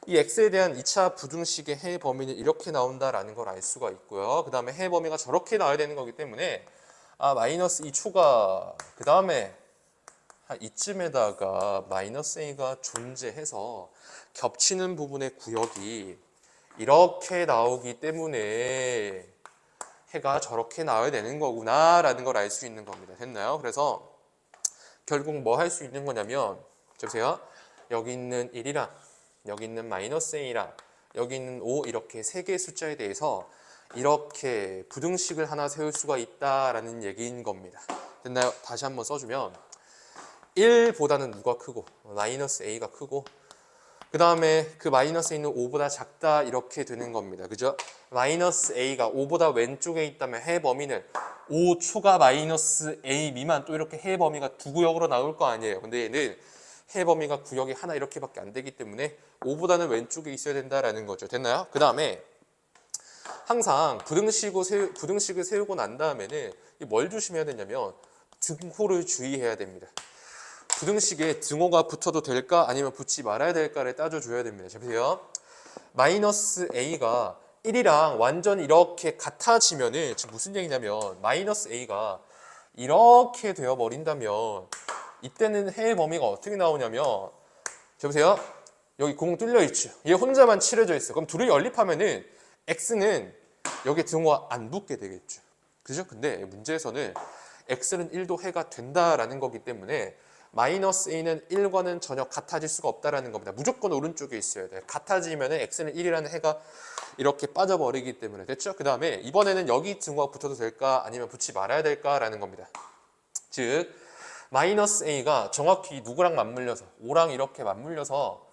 이 x에 대한 2차 부등식의 해 범위는 이렇게 나온다라는 걸 알 수가 있고요. 그 다음에 해 범위가 저렇게 나와야 되는 거기 때문에 마이너스 2 초가 그 다음에 이쯤에다가 마이너스 a가 존재해서 겹치는 부분의 구역이 이렇게 나오기 때문에 해가 저렇게 나와야 되는 거구나 라는 걸 알 수 있는 겁니다. 됐나요? 그래서 결국 뭐 할 수 있는 거냐면 보세요. 여기 있는 1이랑 여기 있는 마이너스 a랑 여기 있는 5 이렇게 세 개의 숫자에 대해서 이렇게 부등식을 하나 세울 수가 있다라는 얘기인 겁니다. 됐나요? 다시 한번 써주면 1보다는 누가 크고 마이너스 a가 크고 그 다음에 그 마이너스 a는 5보다 작다 이렇게 되는 겁니다. 그죠? 마이너스 a가 5보다 왼쪽에 있다면 해 범위는 5 초가 마이너스 a 미만 또 이렇게 해 범위가 두 구역으로 나올 거 아니에요. 근데 얘는 해 범위가 구역이 하나 이렇게밖에 안 되기 때문에 5보다는 왼쪽에 있어야 된다라는 거죠. 됐나요? 그 다음에 항상 부등식을 세우고 난 다음에는 뭘 조심해야 되냐면 등호를 주의해야 됩니다. 부등식에 등호가 붙어도 될까 아니면 붙지 말아야 될까를 따져줘야 됩니다. 자, 보세요. 마이너스 a가 1이랑 완전히 이렇게 같아지면은 지금 무슨 얘기냐면 마이너스 a가 이렇게 되어 버린다면 이때는 해의 범위가 어떻게 나오냐면 자, 보세요. 여기 구멍 뚫려 있죠. 얘 혼자만 칠해져 있어. 그럼 둘을 연립하면은 x는 여기 등호가 안 붙게 되겠죠. 그죠? 근데 문제에서는 x는 1도 해가 된다라는 거기 때문에 마이너스 a는 1과는 전혀 같아질 수가 없다라는 겁니다. 무조건 오른쪽에 있어야 돼요. 같아지면은 x는 1이라는 해가 이렇게 빠져버리기 때문에. 됐죠? 그 다음에 이번에는 여기 등호가 붙어도 될까 아니면 붙지 말아야 될까라는 겁니다. 즉 마이너스 a가 정확히 누구랑 맞물려서 5랑 이렇게 맞물려서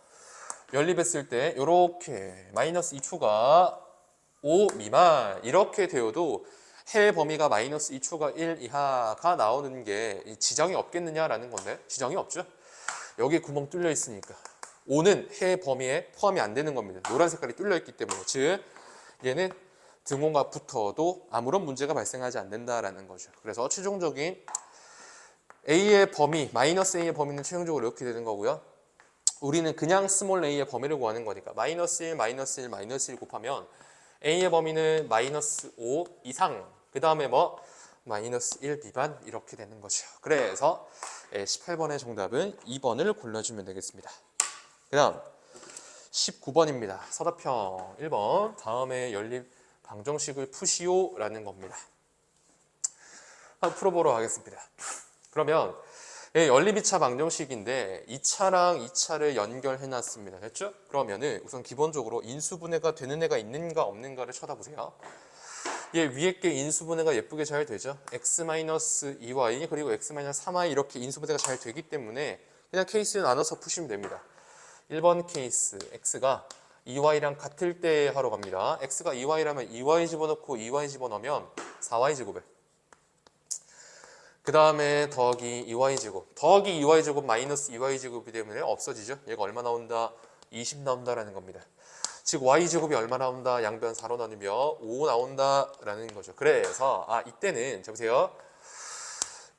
연립했을 때 이렇게 마이너스 2초가 5 미만 이렇게 되어도 해 범위가 마이너스 2초가 1 이하가 나오는 게 지정이 없겠느냐라는 건데 지정이 없죠. 여기 구멍 뚫려 있으니까 5는 해 범위에 포함이 안 되는 겁니다. 노란 색깔이 뚫려 있기 때문에 즉 얘는 등호가 붙어도 아무런 문제가 발생하지 않는다라는 거죠. 그래서 최종적인 a의 범위 마이너스 a의 범위는 최종적으로 이렇게 되는 거고요. 우리는 그냥 스몰 a의 범위를 구하는 거니까 마이너스 1, 마이너스 1, 마이너스 1 곱하면 a의 범위는 마이너스 5 이상 그 다음에 뭐 마이너스 1 미만 이렇게 되는 거죠. 그래서 18번의 정답은 2번을 골라주면 되겠습니다. 그 다음 19번입니다. 서답형 1번 다음에 연립 방정식을 푸시오 라는 겁니다. 한번 풀어보러 가겠습니다. 그러면 연립 2차 방정식인데 2차랑 2차를 연결해 놨습니다. 됐죠? 그러면은 우선 기본적으로 인수분해가 되는 애가 있는가 없는가를 쳐다보세요. 얘 위에 게 인수분해가 예쁘게 잘 되죠? x-2y 그리고 x-3y 이렇게 인수분해가 잘 되기 때문에 그냥 케이스를 나눠서 푸시면 됩니다. 1번 케이스 x가 2y랑 같을 때 하러 갑니다. x가 2y라면 2y 집어넣고 2y 집어넣으면 4y 제곱에 그 다음에 더하기 2y제곱 더하기 2y제곱 마이너스 2y제곱이 되면 없어지죠. 얘가 얼마 나온다? 20 나온다라는 겁니다. 즉 y제곱이 얼마 나온다? 양변 4로 나누며 5 나온다라는 거죠. 그래서 이때는 자 보세요.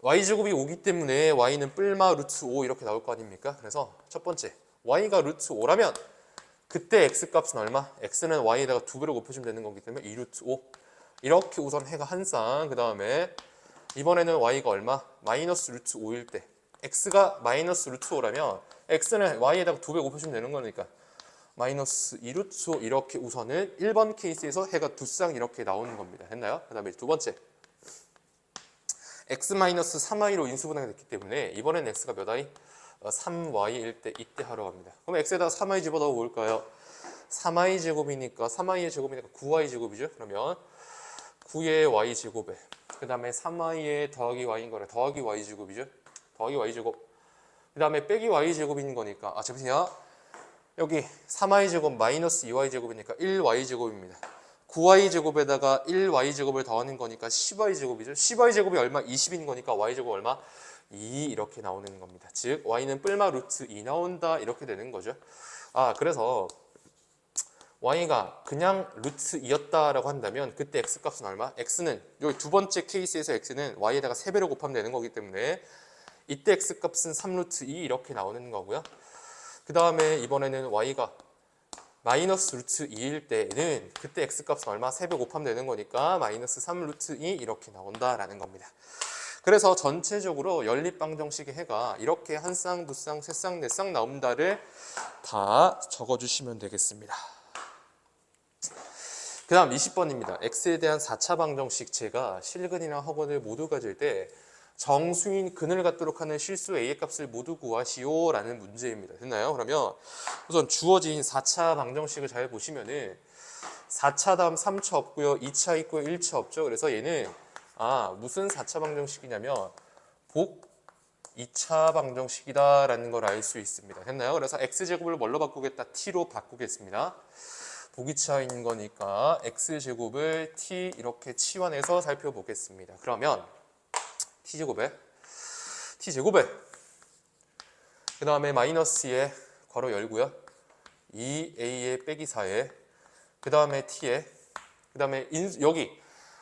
y제곱이 5기 때문에 y는 뿔마 루트 5 이렇게 나올 거 아닙니까? 그래서 첫 번째 y가 루트 5라면 그때 x값은 얼마? x는 y에다가 2배로 곱해주면 되는 거기 때문에 2 루트 5 이렇게 우선 해가 한 쌍 그 다음에 이번에는 y가 얼마? 마이너스 루트 5일 때 x가 마이너스 루트 5라면 x는 y에다가 2배 곱해주면 되는 거니까 마이너스 2 루트 5 이렇게 우선은 1번 케이스에서 해가 두 쌍 이렇게 나오는 겁니다. 했나요? 그 다음에 두 번째 x-3y로 인수분해가 됐기 때문에 이번엔 x가 몇 y? 3y일 때 이때 하러 갑니다. 그럼 x에다가 3y 집어넣어 볼까요? 3i 제곱이니까 3i의 제곱이니까 9i 제곱이죠. 그러면 9의 y 제곱에 그 다음에 3i의 더하기 y인 거래. 더하기 y 제곱이죠. 더하기 y 제곱. 그 다음에 빼기 y 제곱인 거니까 잠시만요. 여기 3i 제곱 마이너스 2y 제곱이니까 1y 제곱입니다. 9y 제곱에다가 1y 제곱을 더하는 거니까 10y 제곱이죠. 10y 제곱이 얼마? 20인 거니까 y 제곱 얼마? 2 이렇게 나오는 겁니다. 즉 y는 뿔마 루트 2 나온다 이렇게 되는 거죠. 그래서 y가 그냥 루트 2였다라고 한다면 그때 x값은 얼마? x는 여기 두 번째 케이스에서 x는 y에다가 3배로 곱하면 되는 거기 때문에 이때 x값은 3루트 2 이렇게 나오는 거고요. 그 다음에 이번에는 y가 마이너스 루트 2일 때는 그때 x값은 얼마? 3배 곱하면 되는 거니까 마이너스 3루트 2 이렇게 나온다라는 겁니다. 그래서 전체적으로 연립방정식의 해가 이렇게 한 쌍, 두 쌍, 세 쌍, 네 쌍 나온다를 다 적어주시면 되겠습니다. 그 다음 20번입니다. x에 대한 4차 방정식 제가 실근이나 허근을 모두 가질 때 정수인 근을 갖도록 하는 실수 a의 값을 모두 구하시오 라는 문제입니다. 됐나요? 그러면 우선 주어진 4차 방정식을 잘 보시면은 4차 다음 3차 없고요. 2차 있고요. 1차 없죠. 그래서 얘는 무슨 4차 방정식이냐면 복 2차 방정식이다 라는 걸 알 수 있습니다. 됐나요? 그래서 x제곱을 뭘로 바꾸겠다? t로 바꾸겠습니다. 복 2차인 거니까 x제곱을 t 이렇게 치환해서 살펴보겠습니다. 그러면 t제곱에 그 다음에 마이너스 2에 괄호 열고요. 2a의 빼기 4에 그 다음에 t에 그 다음에 여기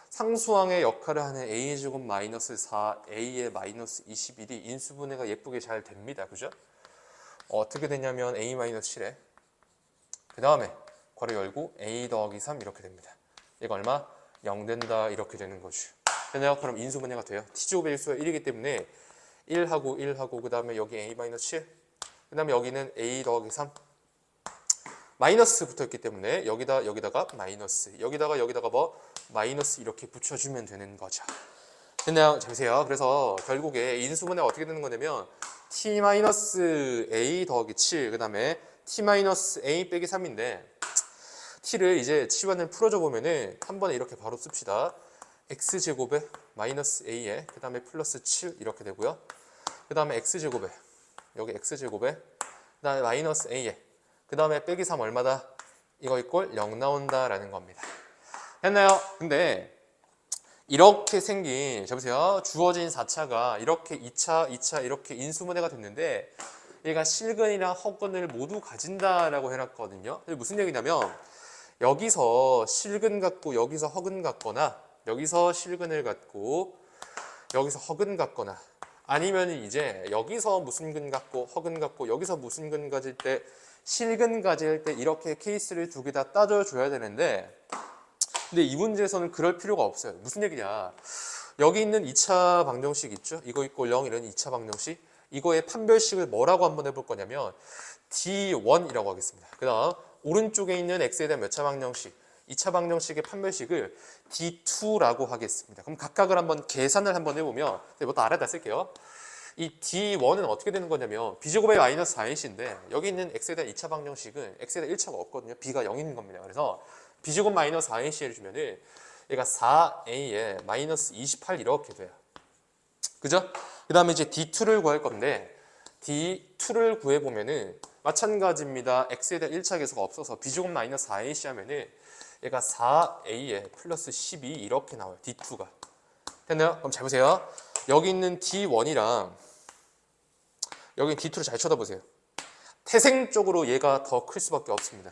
상수항의 역할을 하는 a제곱 마이너스 4 a의 마이너스 21이 인수분해가 예쁘게 잘 됩니다. 그죠? 어떻게 되냐면 a 마이너스 7에 그 다음에 괄호 열고 a 더하기 3 이렇게 됩니다. 얘가 얼마? 0 된다 이렇게 되는 거죠. 됐나요? 그럼 인수분해가 돼요. t제곱의 일수가 1이기 때문에 1하고 그 다음에 여기 a-7 그 다음에 여기는 a 더하기 3 마이너스 붙어있기 때문에 여기다가 마이너스 여기다가 뭐 마이너스 이렇게 붙여주면 되는 거죠. 됐나요? 잘 보세요. 그래서 결국에 인수분해가 어떻게 되는 거냐면 t-a 더하기 7 그 다음에 t-a 빼기 3인데 t를 이제 치환을 풀어줘 보면은 한 번에 이렇게 바로 씁시다. x제곱에 마이너스 a에 그 다음에 플러스 7 이렇게 되고요. 그 다음에 x제곱에 여기 x제곱에 그 다음에 마이너스 a에 그 다음에 빼기 3 얼마다? 이거 이꼴 0 나온다라는 겁니다. 했나요? 근데 이렇게 생긴 보세요. 주어진 4차가 이렇게 2차 이렇게 인수분해가 됐는데 얘가 실근이랑 허근을 모두 가진다라고 해놨거든요. 무슨 얘기냐면 여기서 실근 갖고 여기서 허근 갖거나 여기서 실근을 갖고 여기서 허근 갖거나 아니면 이제 여기서 무슨 근 갖고 허근 갖고 여기서 무슨 근 가질 때 실근 가질 때 이렇게 케이스를 두 개 다 따져줘야 되는데 근데 이 문제에서는 그럴 필요가 없어요. 무슨 얘기냐? 여기 있는 2차 방정식 있죠? 이거 있고 0 이런 2차 방정식 이거의 판별식을 뭐라고 한번 해볼 거냐면 D1이라고 하겠습니다. 그 다음 오른쪽에 있는 x에 대한 몇 차 방정식 2차 방정식의 판별식을 D2라고 하겠습니다. 그럼 각각을 한번 계산을 한번 해보면 이것도 알아다 쓸게요. 이 D1은 어떻게 되는 거냐면 b제곱의 마이너스 4ac인데 여기 있는 x에 대한 2차 방정식은 x에 대한 1차가 없거든요. b가 0인 겁니다. 그래서 b제곱 마이너스 4ac 주면은 얘가 4a에 마이너스 28 이렇게 돼요. 그죠? 그 다음에 이제 D2를 구할 건데 D2를 구해보면은 마찬가지입니다. x에 대한 1차 계수가 없어서 b제곱 마이너스 4ac 하면은 얘가 4a에 플러스 12 이렇게 나와요. D2가. 됐나요? 그럼 잘 보세요. 여기 있는 D1이랑 여기 D2를 잘 쳐다보세요. 태생적으로 얘가 더 클 수밖에 없습니다.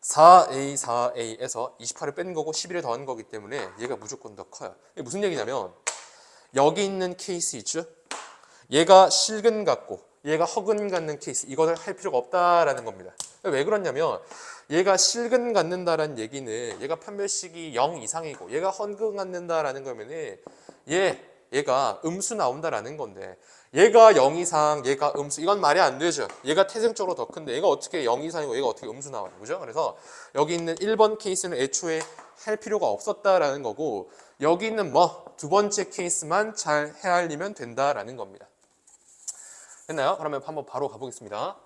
4a에서 28을 뺀 거고 11을 더한 거기 때문에 얘가 무조건 더 커요. 이게 무슨 얘기냐면 여기 있는 케이스 있죠? 얘가 실근 갖고 얘가 허근 갖는 케이스 이거를 할 필요가 없다라는 겁니다. 왜 그러냐면 얘가 실근 갖는다라는 얘기는 얘가 판별식이 0 이상이고 얘가 허근 갖는다라는 거면은 얘가 음수 나온다라는 건데 얘가 0 이상 얘가 음수 이건 말이 안 되죠. 얘가 태생적으로 더 큰데 얘가 어떻게 0 이상이고 얘가 어떻게 음수 나와요. 그죠? 그래서 여기 있는 1번 케이스는 애초에 할 필요가 없었다라는 거고 여기 있는 두 번째 케이스만 잘 헤아리면 된다라는 겁니다. 됐나요? 그러면 한번 바로 가보겠습니다.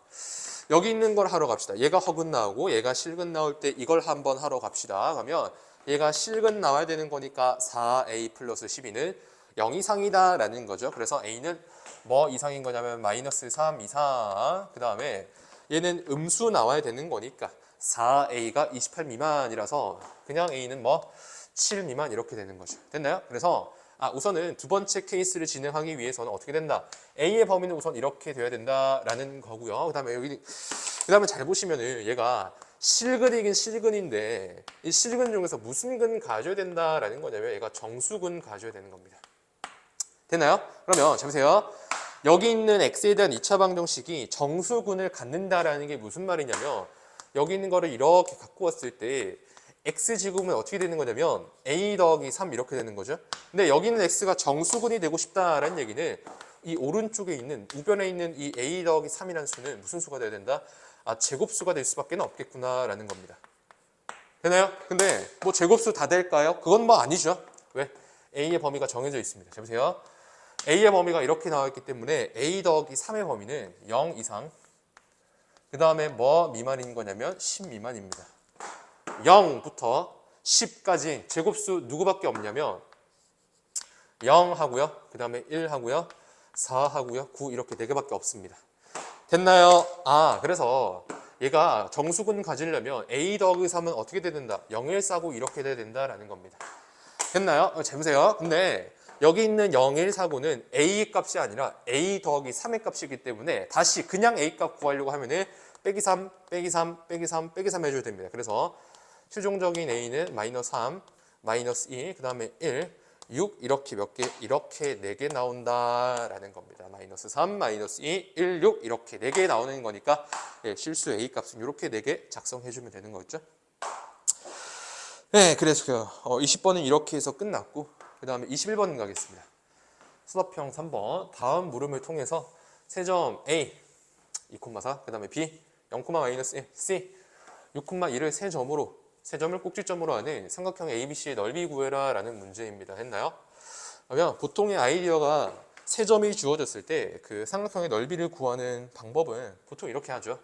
여기 있는 걸 하러 갑시다. 얘가 허근 나오고 얘가 실근 나올 때 이걸 한번 하러 갑시다. 그러면 얘가 실근 나와야 되는 거니까 4a 플러스 12는 0 이상이다 라는 거죠. 그래서 a는 뭐 이상인 거냐면 마이너스 3 이상. 그 다음에 얘는 음수 나와야 되는 거니까 4a가 28 미만이라서 그냥 a는 뭐 7 미만 이렇게 되는 거죠. 됐나요? 그래서 우선은 두 번째 케이스를 진행하기 위해서는 어떻게 된다? A의 범위는 우선 이렇게 돼야 된다라는 거고요. 그다음에 잘 보시면은 얘가 실근이긴 실근인데 이 실근 중에서 무슨 근 가져야 된다라는 거냐면 얘가 정수근 가져야 되는 겁니다. 됐나요? 그러면 잘 보세요. 여기 있는 x에 대한 2차 방정식이 정수근을 갖는다라는 게 무슨 말이냐면 여기 있는 거를 이렇게 갖고 왔을 때 x제곱은 어떻게 되는 거냐면 a 더하기 3 이렇게 되는 거죠. 근데 여기 있는 x가 정수근이 되고 싶다라는 얘기는 이 오른쪽에 있는 우변에 있는 이 a 더하기 3이라는 수는 무슨 수가 돼야 된다? 제곱수가 될 수밖에 없겠구나라는 겁니다. 되나요? 근데 뭐 제곱수 다 될까요? 그건 뭐 아니죠. 왜? a의 범위가 정해져 있습니다. 자 보세요. a의 범위가 이렇게 나와 있기 때문에 a 더하기 3의 범위는 0 이상 그 다음에 뭐 미만인 거냐면 10 미만입니다. 0부터 10까지 제곱수 누구밖에 없냐면 0 하고요. 그 다음에 1 하고요. 4 하고요. 9 이렇게 4개밖에 없습니다. 됐나요? 그래서 얘가 정수근 가지려면 a 더하기 3은 어떻게 돼야 된다? 0을 싸고 이렇게 돼야 된다라는 겁니다. 됐나요? 잘 보세요. 근데 여기 있는 0, 1, 4고는 a 값이 아니라 a 더하기 3의 값이기 때문에 다시 그냥 a 값 구하려고 하면은 빼기 3, 빼기 3, 빼기 3, 빼기 3 해줘야 됩니다. 그래서 최종적인 a는 마이너스 3, 마이너스 2, 그 다음에 1, 6 이렇게 몇 개? 이렇게 4개 나온다라는 겁니다. 마이너스 3, 마이너스 2, 1, 6 이렇게 4개 나오는 거니까 실수 a 값은 이렇게 4개 작성해주면 되는 거죠. 네, 그래서 20번은 이렇게 해서 끝났고 그 다음에 21번 가겠습니다. 수업형 3번 다음 물음을 통해서 세점 A 2,4 그 다음에 B 0, 마이너스 1 C 6,1을 세점을 꼭지점으로 하는 삼각형 ABC의 넓이 구해라 라는 문제입니다. 했나요? 그러면 보통의 아이디어가 세점이 주어졌을 때 그 삼각형의 넓이를 구하는 방법은 보통 이렇게 하죠.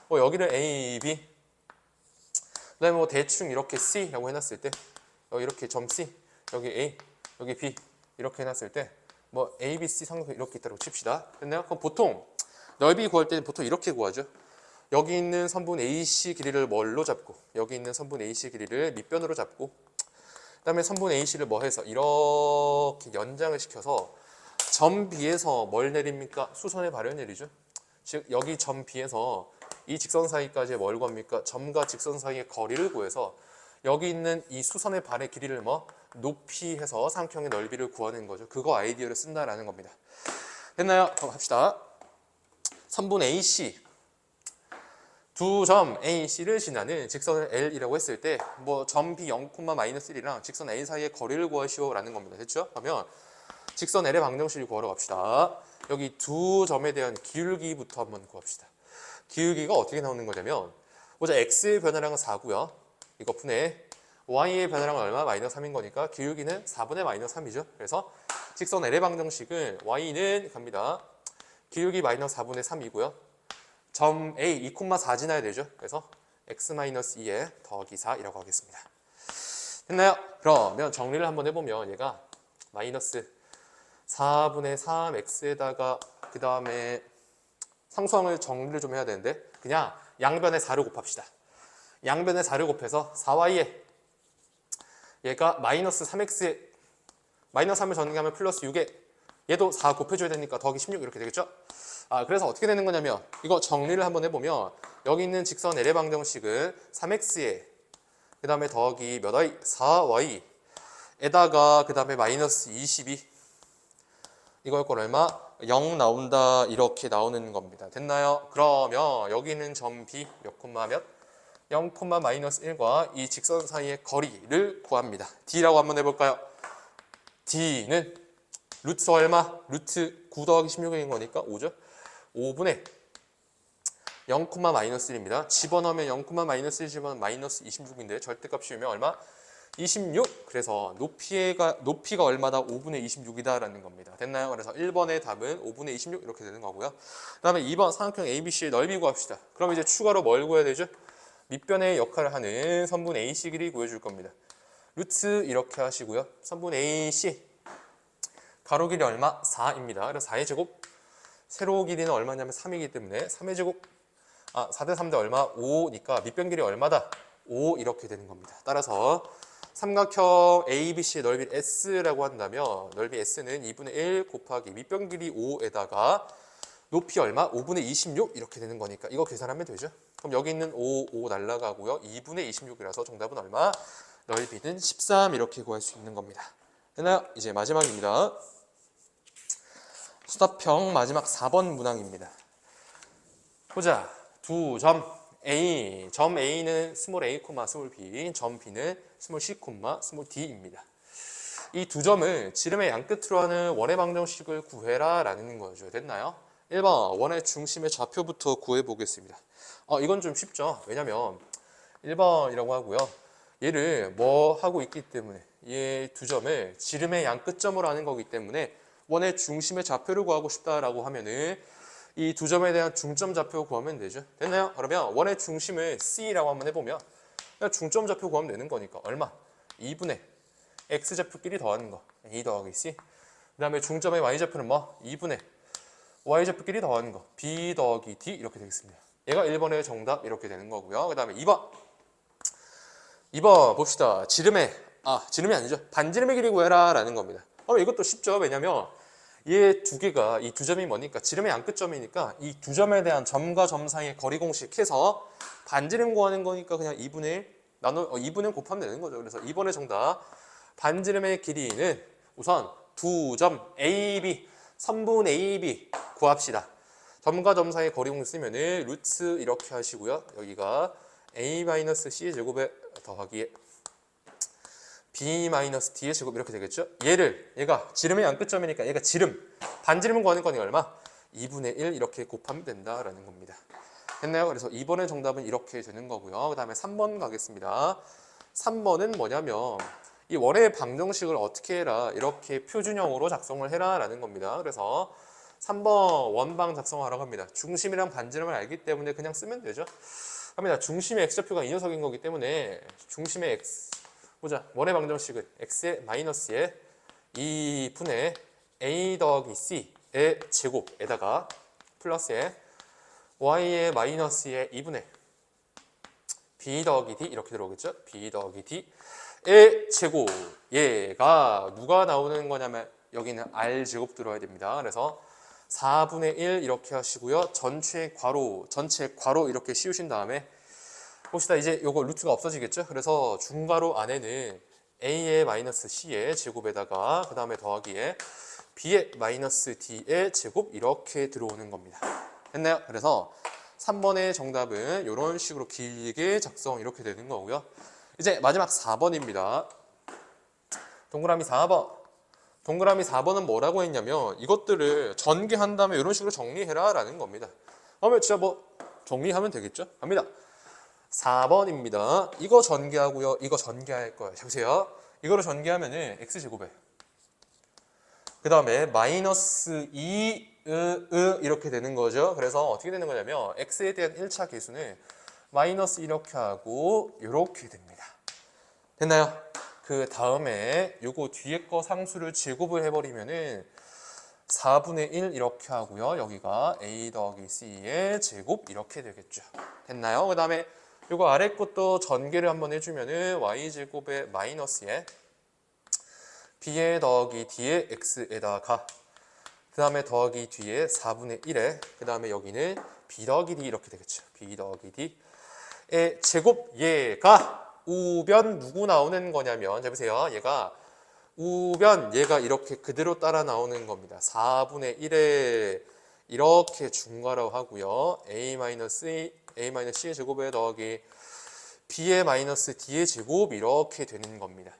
여기를 A, B 그 다음에 대충 이렇게 C라고 해놨을 때 이렇게 점 C 여기 A 여기 B 이렇게 해놨을 때 A, B, C 삼각형 이렇게 있다고 칩시다. 됐나요? 그럼 보통 넓이 구할 때는 보통 이렇게 구하죠. 여기 있는 선분 AC 길이를 뭘로 잡고 여기 있는 선분 AC 길이를 밑변으로 잡고 그 다음에 선분 AC를 해서 이렇게 연장을 시켜서 점 B에서 뭘 내립니까? 수선의 발을 내리죠. 즉 여기 점 B에서 이 직선 사이까지 뭘 구합니까? 점과 직선 사이의 거리를 구해서 여기 있는 이 수선의 발의 길이를 높이 해서 삼각형의 넓이를 구하는 거죠. 그거 아이디어를 쓴다라는 겁니다. 됐나요? 그럼 합시다. 선분 AC 두 점 A, C를 지나는 직선을 L이라고 했을 때 점 B 0, 마이너스 1이랑 직선 A 사이의 거리를 구하시오 라는 겁니다. 됐죠? 그러면 직선 L의 방정식을 구하러 갑시다. 여기 두 점에 대한 기울기부터 한번 구합시다. 기울기가 어떻게 나오는 거냐면 보자. X의 변화량은 4고요. 이거 분의 Y의 변화량은 얼마? 마이너스 3인 거니까 기울기는 4분의 마이너스 3이죠. 그래서 직선 L의 방정식은 Y는 갑니다. 기울기 마이너스 4분의 3이고요. 점 A 2,4 지나야 되죠. 그래서 x-2에 더하기 4이라고 하겠습니다. 됐나요? 그러면 정리를 한번 해보면 얘가 마이너스 4분의 3x에다가 그 다음에 상수항을 정리를 좀 해야 되는데 그냥 양변에 4를 곱합시다. 양변에 4를 곱해서 4y에 얘가 마이너스 3x에 마이너스 3을 전개하면 플러스 6에 얘도 4 곱해줘야 되니까 더하기 16 이렇게 되겠죠? 그래서 어떻게 되는 거냐면 이거 정리를 한번 해보면 여기 있는 직선 L의 방정식은 3x에 그 다음에 더하기 몇 y? 4y 에다가 그 다음에 마이너스 22 이걸 걸 얼마? 0 나온다 이렇게 나오는 겁니다. 됐나요? 그러면 여기 있는 점 B 몇 콤마 몇? 0, 마이너스 1과 이 직선 사이의 거리를 구합니다. D라고 한번 해볼까요? D는 루트 얼마? 루트 9 더하기 16인 거니까 5죠? 5분의 0, 마이너스 1입니다. 집어넣으면 0, 마이너스 1 집어넣으면 마이너스 26인데 절대값 씌우면 얼마? 26. 그래서 높이가 얼마다? 5분의 26이다 라는 겁니다. 됐나요? 그래서 1번의 답은 5분의 26 이렇게 되는 거고요. 그 다음에 2번 삼각형 ABC의 넓이 구합시다. 그럼 이제 추가로 뭘 구해야 되죠? 밑변의 역할을 하는 선분 AC 길이 구해줄 겁니다. 루트 이렇게 하시고요. 선분 AC 가로 길이 얼마? 4입니다. 그래서 4의 제곱. 세로 길이는 얼마냐면 3이기 때문에 3의 제곱. 4대 3대 얼마? 5니까 밑변 길이 얼마다? 5 이렇게 되는 겁니다. 따라서 삼각형 ABC 넓이 S라고 한다면 넓이 S는 2분의 1 곱하기 밑변 길이 5에다가 높이 얼마? 5분의 26 이렇게 되는 거니까 이거 계산하면 되죠. 그럼 여기 있는 5 날라가고요. 2분의 26이라서 정답은 얼마? 넓이는 13 이렇게 구할 수 있는 겁니다. 됐나요? 이제 마지막입니다. 수답형 마지막 4번 문항입니다. 보자. 두 점 A, 점 A는 스몰 a, 스몰 b, 점 B는 스몰 c, 스몰 d입니다. 이 두 점을 지름의 양끝으로 하는 원의 방정식을 구해라 라는 거죠. 됐나요? 1번 원의 중심의 좌표부터 구해보겠습니다. 이건 좀 쉽죠. 왜냐면 1번이라고 하고요. 얘를 뭐 하고 있기 때문에 이 두 점을 지름의 양끝점으로 하는 거기 때문에 원의 중심의 좌표를 구하고 싶다라고 하면은 이 두 점에 대한 중점 좌표 구하면 되죠. 됐나요? 그러면 원의 중심을 C라고 한번 해보면 중점 좌표 구하면 되는 거니까 얼마? 2분의 X좌표끼리 더하는 거 2 더하기 C. 그 다음에 중점의 Y좌표는 뭐? 2분의 Y좌표끼리 더하는 거 B 더하기 D 이렇게 되겠습니다. 얘가 1번의 정답 이렇게 되는 거고요. 그 다음에 2번 봅시다. 지름이 아니죠. 반지름의 길이 구해라 라는 겁니다. 이것도 쉽죠. 왜냐면 얘 두 개가 이 두 점이 뭐니까 지름의 양끝점이니까 이 두 점에 대한 점과 점 사이의 거리 공식 해서 반지름 구하는 거니까 그냥 2분의 1 곱하면 되는 거죠. 그래서 2번의 정답 반지름의 길이는 우선 두 점 AB 선분 AB 구합시다. 점과 점 사이의 거리 공식 쓰면은 루트 이렇게 하시고요. 여기가 A-C의 제곱에 더하기 B-D의 제곱 이렇게 되겠죠? 얘가 지름의 양끝점이니까 얘가 반지름은 구하는 거니 얼마? 2분의 1 이렇게 곱하면 된다라는 겁니다. 됐나요? 그래서 2번의 정답은 이렇게 되는 거고요. 그 다음에 3번 가겠습니다. 3번은 뭐냐면 이 원의 방정식을 어떻게 해라? 이렇게 표준형으로 작성을 해라 라는 겁니다. 그래서 3번 원방 작성하라고 합니다. 중심이랑 반지름을 알기 때문에 그냥 쓰면 되죠. 합니다. 중심의 x좌표가 이 녀석인 거기 때문에 중심의 x 보자. 원의 방정식은 x의 마이너스에 2분의 a 더하기 c의 제곱에다가 플러스에 y의 마이너스에 2분의 b 더하기 d 이렇게 들어오겠죠? b 더하기 d의 제곱. 얘가 누가 나오는 거냐면 여기는 r 제곱 들어야 됩니다. 그래서 4분의 1 이렇게 하시고요. 전체 괄호 이렇게 씌우신 다음에 봅시다. 이제 요거 루트가 없어지겠죠? 그래서 중괄호 안에는 a의 마이너스 c의 제곱에다가 그 다음에 더하기에 b의 마이너스 d의 제곱 이렇게 들어오는 겁니다. 됐나요? 그래서 3번의 정답은 이런 식으로 길게 작성 이렇게 되는 거고요. 이제 마지막 4번입니다. 동그라미 4번. 동그라미 4번은 뭐라고 했냐면 이것들을 전개한 다음에 이런 식으로 정리해라 라는 겁니다. 그러면 진짜 뭐 정리하면 되겠죠? 갑니다. 4번입니다. 이거 전개하고요. 이거 전개할 거예요. 보세요. 이거를 전개하면은 x제곱에 그 다음에 마이너스 2 이렇게 되는 거죠. 그래서 어떻게 되는 거냐면 x에 대한 1차 계수는 마이너스 이렇게 하고 이렇게 됩니다. 됐나요? 그 다음에 요거 뒤에 거 상수를 제곱을 해버리면은 4분의 1 이렇게 하고요. 여기가 a 더하기 c의 제곱 이렇게 되겠죠. 됐나요? 그 다음에 요거 아래 것도 전개를 한번 해주면은 y제곱의 마이너스에 b의 더하기 d의 x에다가 그 다음에 더하기 뒤에 4분의 1에 그 다음에 여기는 b 더하기 d 이렇게 되겠죠. b 더하기 d의 제곱. 얘가 우변 누구 나오는 거냐면 보세요. 얘가 우변 얘가 이렇게 그대로 따라 나오는 겁니다. 4분의 1에 이렇게 중괄호 하고요. a-c의 제곱에 더하기 b의 마이너스 d의 제곱 이렇게 되는 겁니다.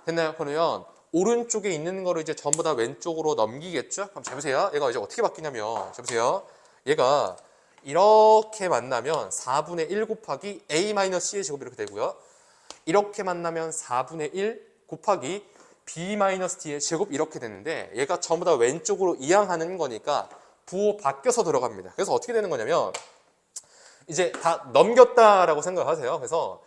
됐나요? 그러면 오른쪽에 있는 거를 이제 전부 다 왼쪽으로 넘기겠죠? 그럼 보세요. 얘가 이제 어떻게 바뀌냐면 보세요. 얘가 이렇게 만나면 4분의 1 곱하기 a-c의 제곱 이렇게 되고요. 이렇게 만나면 4분의 1 곱하기 b-t의 제곱 이렇게 되는데 얘가 전부 다 왼쪽으로 이항하는 거니까 부호 바뀌어서 들어갑니다. 그래서 어떻게 되는 거냐면 이제 다 넘겼다라고 생각하세요. 그래서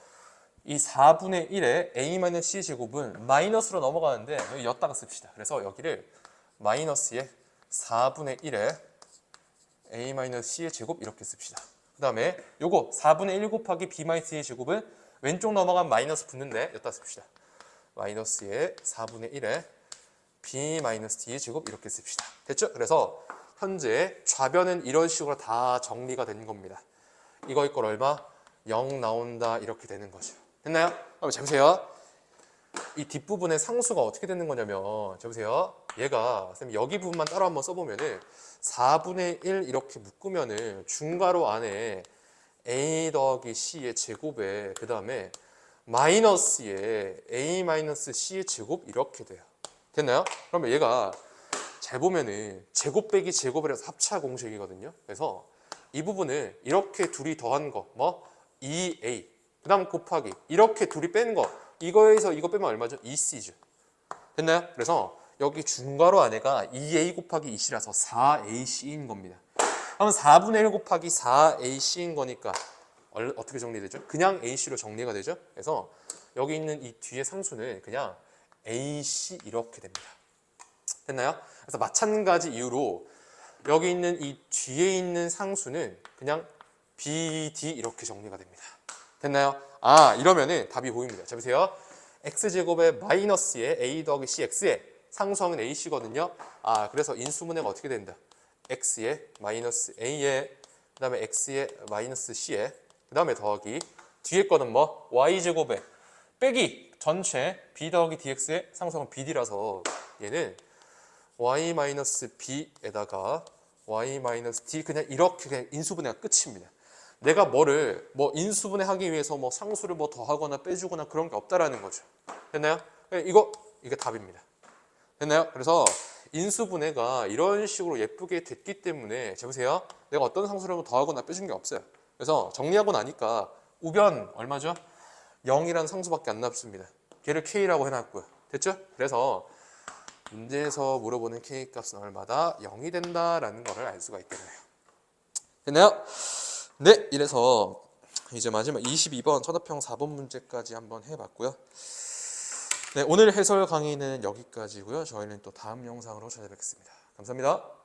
이 4분의 1의 a-c 제곱은 마이너스로 넘어가는데 여기 였다가 씁시다. 그래서 여기를 마이너스의 4분의 1의 a-c의 제곱 이렇게 씁시다. 그 다음에 요거 4분의 1 곱하기 b-c의 제곱은 왼쪽 넘어가면 마이너스 붙는데 였다 씁시다. 마이너스의 4분의 1의 b-t의 제곱 이렇게 씁시다. 됐죠? 그래서 현재 좌변은 이런 식으로 다 정리가 된 겁니다. 이거 이걸 얼마? 0 나온다 이렇게 되는 거죠. 됐나요? 그럼 재보세요. 이 뒷부분의 상수가 어떻게 되는 거냐면 재보세요. 얘가 선생님 여기 부분만 따로 한번 써보면은 4분의 1 이렇게 묶으면은 중괄호 안에 a 더하기 c의 제곱에 그 다음에 마이너스에 a-c의 제곱 이렇게 돼요. 됐나요? 그러면 얘가 잘 보면은 제곱 빼기 제곱이라서 합차 공식이거든요. 그래서 이 부분을 이렇게 둘이 더한 거 뭐 2a 그 다음 곱하기 이렇게 둘이 뺀 거 이거에서 이거 빼면 얼마죠? 2c죠. 됐나요? 그래서 여기 중괄호 안에가 2a 곱하기 2c라서 4ac인 겁니다. 그럼 4분의 1 곱하기 4ac인 거니까 어떻게 정리되죠? 그냥 ac로 정리가 되죠. 그래서 여기 있는 이 뒤에 상수는 그냥 ac 이렇게 됩니다. 됐나요? 그래서 마찬가지 이유로 여기 있는 이 뒤에 있는 상수는 그냥 bd 이렇게 정리가 됩니다. 됐나요? 아 이러면은 답이 보입니다. 자 보세요. x제곱의 마이너스에 a 더하기 cx에 상수항은 ac거든요. 아 그래서 인수분해가 어떻게 된다? x에 마이너스 a에 그 다음에 x에 마이너스 c에 그 다음에 더하기 뒤에 거는 뭐 y제곱에 빼기 전체 b 더하기 dx의 상수항은 bd라서 얘는 y-b에다가 y-d 그냥 이렇게 그냥 인수분해가 끝입니다. 내가 뭐를 뭐 인수분해 하기 위해서 뭐 상수를 뭐 더하거나 빼주거나 그런 게 없다라는 거죠. 됐나요? 이게 답입니다. 됐나요? 그래서 인수분해가 이런 식으로 예쁘게 됐기 때문에 보세요. 내가 어떤 상수를 뭐 더하거나 빼준 게 없어요. 그래서 정리하고 나니까 우변 얼마죠? 0이라는 상수밖에 안 남습니다. 걔를 k라고 해놨고요. 됐죠? 그래서 문제에서 물어보는 k 값은 얼마다 0이 된다라는 것을 알 수가 있겠네요. 됐나요? 네, 이래서 이제 마지막 22번 천합형 4번 문제까지 한번 해봤고요. 네, 오늘 해설 강의는 여기까지고요. 저희는 또 다음 영상으로 찾아뵙겠습니다. 감사합니다.